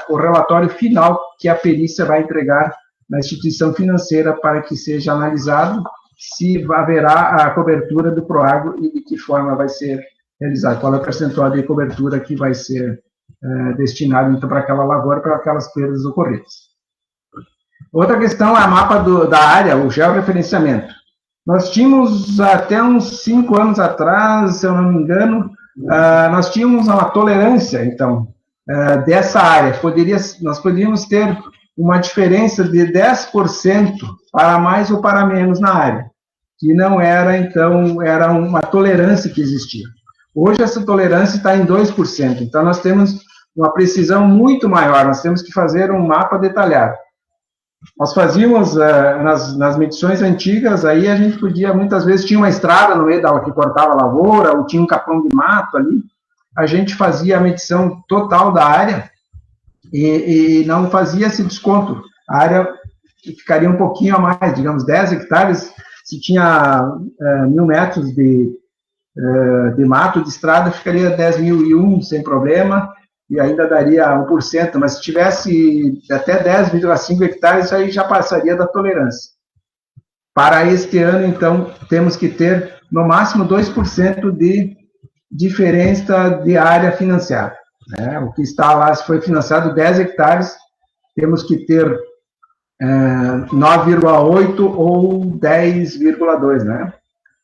Speaker 2: o relatório final que a perícia vai entregar na instituição financeira para que seja analisado se haverá a cobertura do PROAGRO e de que forma vai ser realizado, qual é o percentual de cobertura que vai ser destinado, então, para aquela lavoura, para aquelas perdas ocorridas. Outra questão é a mapa da área, o georreferenciamento. Nós tínhamos, até uns 5 anos atrás, se eu não me engano, nós tínhamos uma tolerância, então, dessa área. Nós poderíamos ter uma diferença de 10% para mais ou para menos na área, que não era, então, era uma tolerância que existia. Hoje, essa tolerância está em 2%, então nós temos uma precisão muito maior, nós temos que fazer um mapa detalhado. Nós fazíamos, nas medições antigas, aí a gente podia, muitas vezes, tinha uma estrada no meio que cortava a lavoura, ou tinha um capão de mato ali, a gente fazia a medição total da área e não fazia esse desconto. A área ficaria um pouquinho a mais, digamos, 10 hectares, se tinha 1.000 metros de mato de estrada, ficaria 10.001 sem problema, e ainda daria 1%, mas se tivesse até 10,5 hectares, isso aí já passaria da tolerância. Para este ano, então, temos que ter, no máximo, 2% de diferença de área financiada, né? O que está lá, se foi financiado 10 hectares, temos que ter 9,8 ou 10,2, né?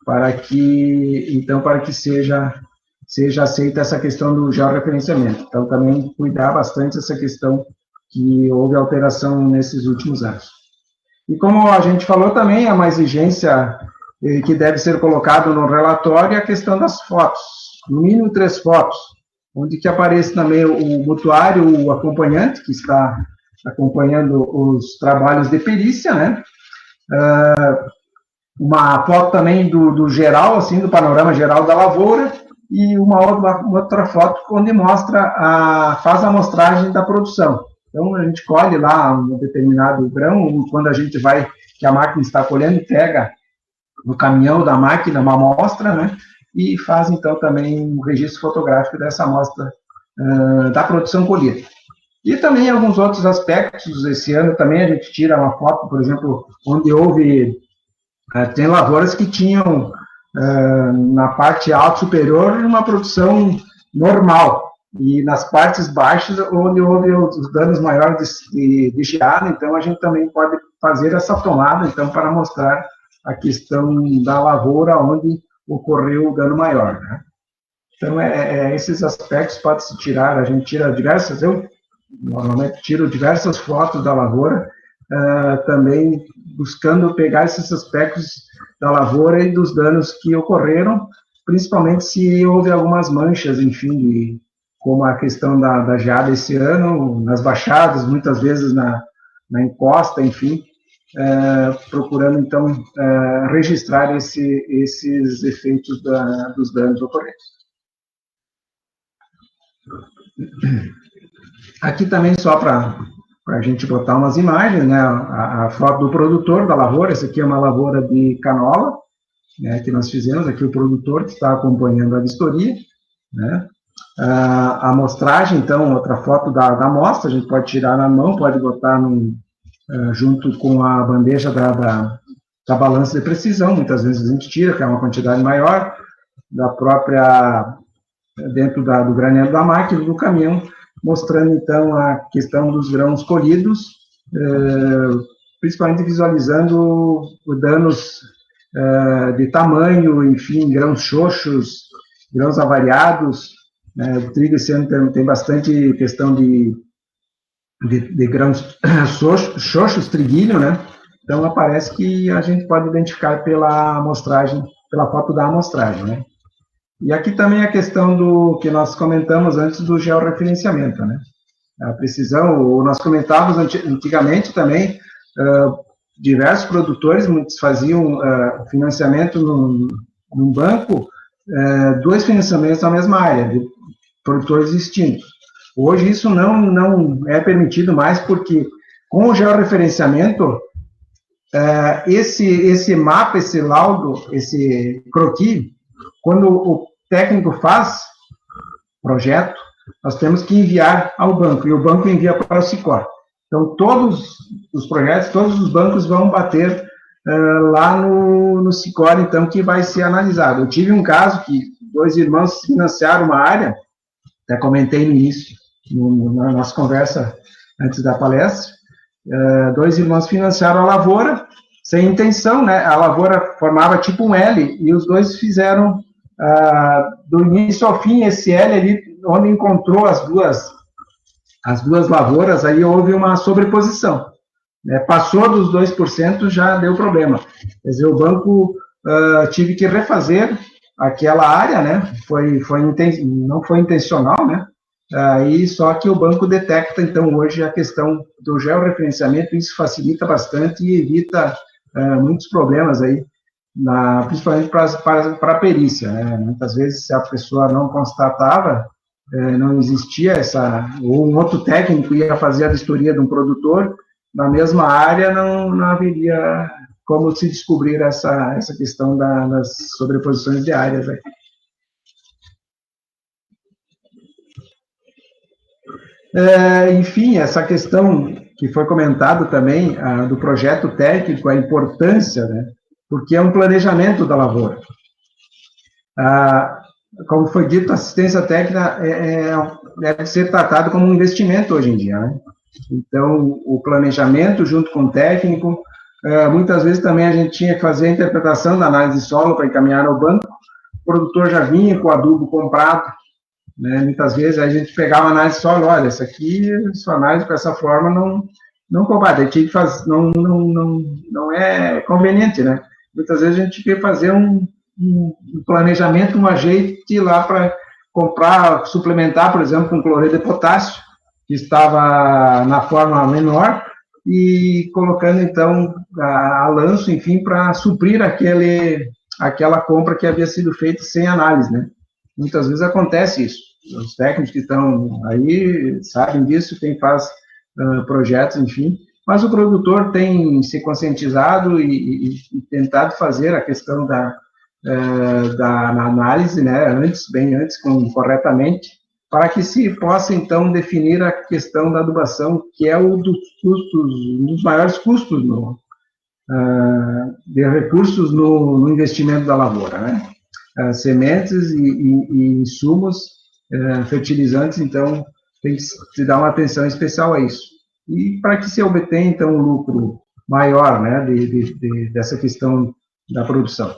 Speaker 2: Para que seja aceita essa questão do georreferenciamento. Então, também cuidar bastante dessa questão que houve alteração nesses últimos anos. E como a gente falou também, é uma exigência que deve ser colocada no relatório a questão das fotos, no mínimo 3 fotos, onde que apareça também o mutuário, o acompanhante, que está acompanhando os trabalhos de perícia, né? Uma foto também do geral, assim, do panorama geral da lavoura, e uma outra foto onde faz a amostragem da produção. Então, a gente colhe lá um determinado grão, quando a gente que a máquina está colhendo, pega no caminhão da máquina uma amostra, né, e faz, então, também um registro fotográfico dessa amostra da produção colhida. E também alguns outros aspectos. Esse ano também a gente tira uma foto, por exemplo, onde tem lavouras que tinham na parte alta superior uma produção normal, e nas partes baixas onde houve os danos maiores de geada, então a gente também pode fazer essa tomada, então, para mostrar a questão da lavoura onde ocorreu o dano maior, né? Então, esses aspectos pode-se tirar, a gente tira eu normalmente tiro diversas fotos da lavoura, também buscando pegar esses aspectos da lavoura e dos danos que ocorreram, principalmente se houve algumas manchas, enfim, como a questão da geada esse ano, nas baixadas, muitas vezes na encosta, enfim, procurando, então, registrar esses efeitos dos danos ocorridos. Aqui também, só para a gente botar umas imagens, né, a foto do produtor da lavoura. Essa aqui é uma lavoura de canola, né, que nós fizemos, aqui o produtor que está acompanhando a vistoria, né. A amostragem, então, outra foto da amostra, a gente pode tirar na mão, pode botar junto com a bandeja da balança de precisão, muitas vezes a gente tira, que é uma quantidade maior, da própria, dentro do granelo da máquina, do caminhão, mostrando, então, a questão dos grãos colhidos, principalmente visualizando os danos de tamanho, enfim, grãos xoxos, grãos avariados, o trigo esse ano tem bastante questão de grãos xoxos, triguilho, né? Então, aparece que a gente pode identificar pela amostragem, pela foto da amostragem, né? E aqui também a questão do que nós comentamos antes do georreferenciamento, né? A precisão, nós comentávamos antigamente também, diversos produtores, muitos faziam financiamento num banco, 2 financiamentos na mesma área, de produtores distintos. Hoje isso não é permitido mais, porque com o georreferenciamento, esse mapa, esse laudo, esse croquis, quando o técnico faz projeto, nós temos que enviar ao banco, e o banco envia para o SICOR. Então, todos os projetos, todos os bancos vão bater lá no SICOR, então, que vai ser analisado. Eu tive um caso que 2 irmãos financiaram uma área, até comentei no início, na nossa conversa antes da palestra, 2 irmãos financiaram a lavoura, sem intenção, né? A lavoura formava tipo um L, e os 2 fizeram, do início ao fim, esse L ali, onde encontrou as duas lavouras, aí houve uma sobreposição. Passou dos 2%, já deu problema. Quer dizer, o banco tive que refazer aquela área, né? Não foi intencional, né? Aí só que o banco detecta, então, hoje a questão do georreferenciamento, isso facilita bastante e evita muitos problemas aí, principalmente para a perícia, né? Muitas vezes, se a pessoa não constatava, não existia ou um outro técnico ia fazer a vistoria de um produtor, na mesma área não haveria como se descobrir essa questão das sobreposições de áreas. Aí. Enfim, essa questão que foi comentado também, do projeto técnico, a importância, né, porque é um planejamento da lavoura. Como foi dito, a assistência técnica deve ser tratada como um investimento hoje em dia, né? Então, o planejamento junto com o técnico, muitas vezes também a gente tinha que fazer a interpretação da análise de solo para encaminhar ao banco, o produtor já vinha com o adubo comprado, né? Muitas vezes a gente pegava a análise de solo, olha, essa aqui, sua análise com essa forma não combate, a gente tinha que fazer, não é conveniente, né? Muitas vezes a gente tinha que fazer um planejamento, um ajeite lá para comprar, suplementar, por exemplo, com cloreto de potássio, que estava na forma menor, e colocando, então, a lanço, enfim, para suprir aquela compra que havia sido feita sem análise, né? Muitas vezes acontece isso. Os técnicos que estão aí sabem disso, quem faz projetos, enfim, mas o produtor tem se conscientizado e tentado fazer a questão da análise, né, bem antes, corretamente, para que se possa, então, definir a questão da adubação, que é um dos maiores custos de recursos no investimento da lavoura, né? Sementes e insumos, fertilizantes, então, tem que se dar uma atenção especial a isso. E para que se obtenha, então, um lucro maior, né, dessa questão da produção.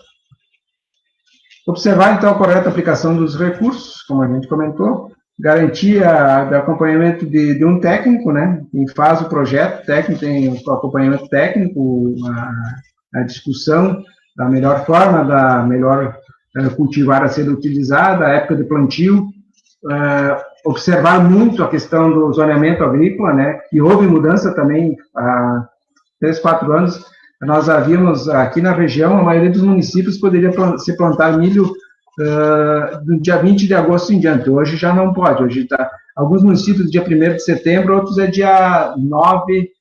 Speaker 2: Observar, então, a correta aplicação dos recursos, como a gente comentou, garantia de acompanhamento de um técnico, né, quem faz o projeto técnico, tem o acompanhamento técnico, a discussão da melhor forma, da melhor cultivar a ser utilizada, a época de plantio, observar muito a questão do zoneamento agrícola, né, que houve mudança também há 3, 4 anos. Nós havíamos, aqui na região, a maioria dos municípios poderia se plantar milho do dia 20 de agosto em diante. Hoje já não pode. Hoje alguns municípios dia 1º de setembro, outros é dia 9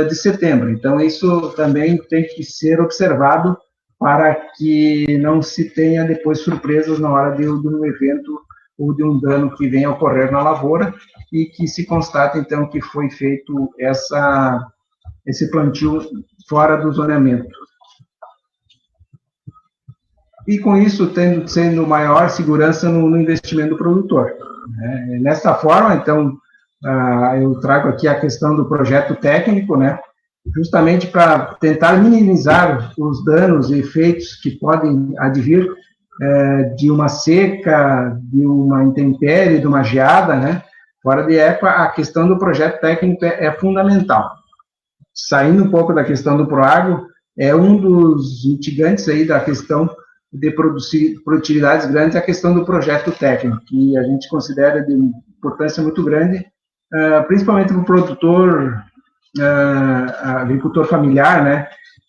Speaker 2: de setembro. Então, isso também tem que ser observado para que não se tenha depois surpresas na hora de um evento ou de um dano que venha a ocorrer na lavoura e que se constate, então, que foi feito esse plantio fora do zoneamento. E com isso, sendo maior segurança no investimento do produtor. Né? Nesta forma, então, eu trago aqui a questão do projeto técnico, né? Justamente para tentar minimizar os danos e efeitos que podem advir de uma seca, de uma intempérie, de uma geada, né? Fora de época, a questão do projeto técnico é fundamental. Saindo um pouco da questão do Proagro, é um dos mitigantes aí da questão de produtividades grandes, a questão do projeto técnico, que a gente considera de importância muito grande, principalmente para o produtor, agricultor familiar, né,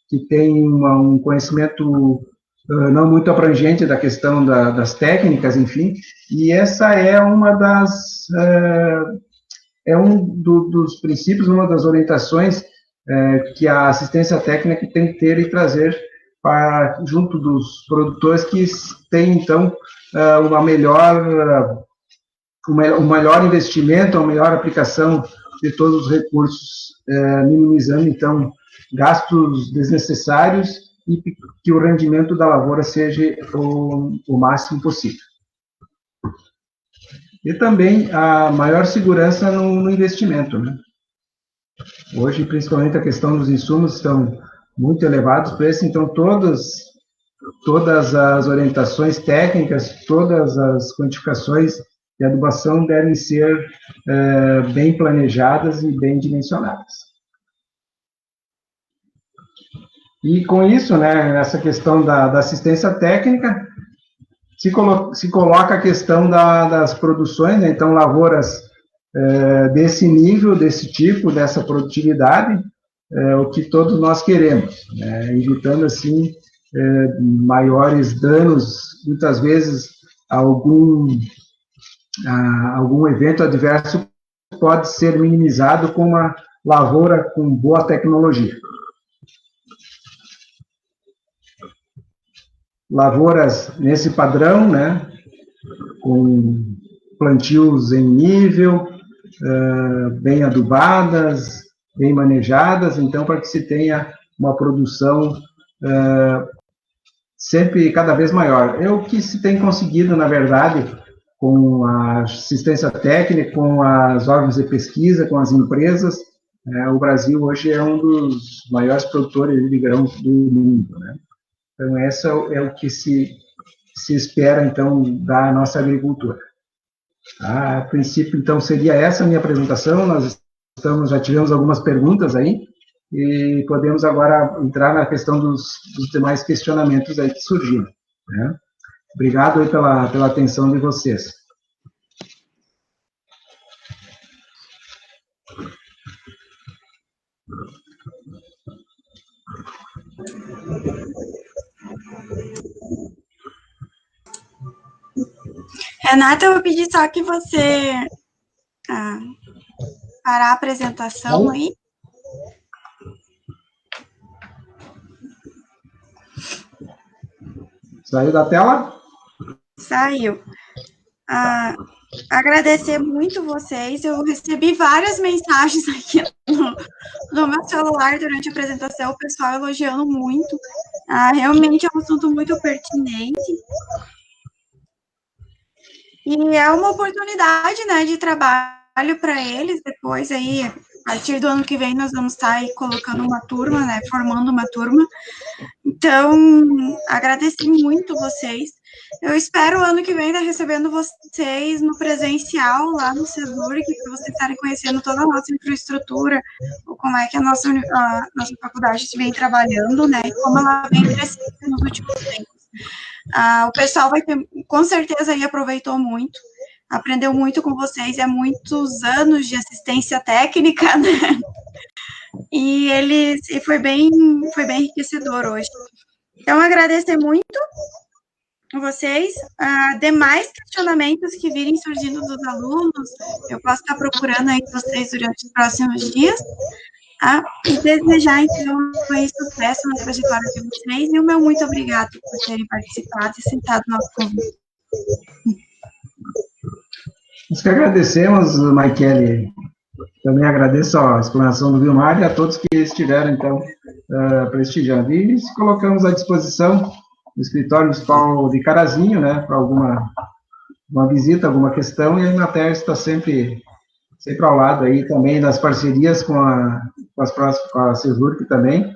Speaker 2: que tem um conhecimento não muito abrangente da questão das técnicas, enfim, e essa é uma dos princípios, uma das orientações que a assistência técnica tem que ter e trazer junto dos produtores que têm, então, um melhor investimento, uma melhor aplicação de todos os recursos, minimizando, então, gastos desnecessários e que o rendimento da lavoura seja o máximo possível. E também a maior segurança no investimento, né? Hoje, principalmente, a questão dos insumos estão muito elevados, preços, então todas as orientações técnicas, todas as quantificações de adubação devem ser bem planejadas e bem dimensionadas. E com isso, né, essa questão da assistência técnica, se coloca a questão das produções, né, então lavouras desse nível, desse tipo, dessa produtividade, o que todos nós queremos, né, evitando, assim, maiores danos, muitas vezes algum evento adverso pode ser minimizado com uma lavoura com boa tecnologia. Lavouras nesse padrão, né, com plantios em nível, bem adubadas, bem manejadas, então, para que se tenha uma produção sempre cada vez maior. É o que se tem conseguido, na verdade, com a assistência técnica, com as órgãos de pesquisa, com as empresas. O Brasil hoje é um dos maiores produtores de grãos do mundo, né? Então, essa é o que se espera, então, da nossa agricultura. A princípio, então, seria essa a minha apresentação. Nós já tivemos algumas perguntas aí, e podemos agora entrar na questão dos demais questionamentos aí que surgiram, né? Obrigado aí pela atenção de vocês.
Speaker 1: Renata, eu vou pedir só que você parar a apresentação aí.
Speaker 2: Saiu da tela?
Speaker 1: Saiu. Agradecer muito vocês. Eu recebi várias mensagens aqui no meu celular durante a apresentação, o pessoal elogiando muito. Realmente é um assunto muito pertinente. E é uma oportunidade, né, de trabalho para eles. Depois aí, a partir do ano que vem, nós vamos estar aí colocando uma turma, né, formando uma turma. Então, agradeci muito vocês. Eu espero o ano que vem estar recebendo vocês no presencial, lá no CESURG, para vocês estarem conhecendo toda a nossa infraestrutura, ou como é que a nossa faculdade vem trabalhando, né, e como ela vem crescendo nos últimos tempos. O pessoal vai ter, com certeza, aí aproveitou muito, aprendeu muito com vocês, muitos anos de assistência técnica, né, e foi bem enriquecedor hoje. Então, agradecer muito a vocês. Demais questionamentos que virem surgindo dos alunos, eu posso estar procurando aí vocês durante os próximos dias, e desejar, então, sucesso na trajetória de vocês, e o meu muito obrigado por terem participado e sentado no nosso convite.
Speaker 2: Nós que agradecemos, Maikele, Também agradeço a explanação do Vilmar e a todos que estiveram, então, prestigiando. E se colocamos à disposição do escritório municipal de Carazinho, né, para uma visita, alguma questão, e a Emater está sempre ao lado aí também das parcerias com a CESURC também,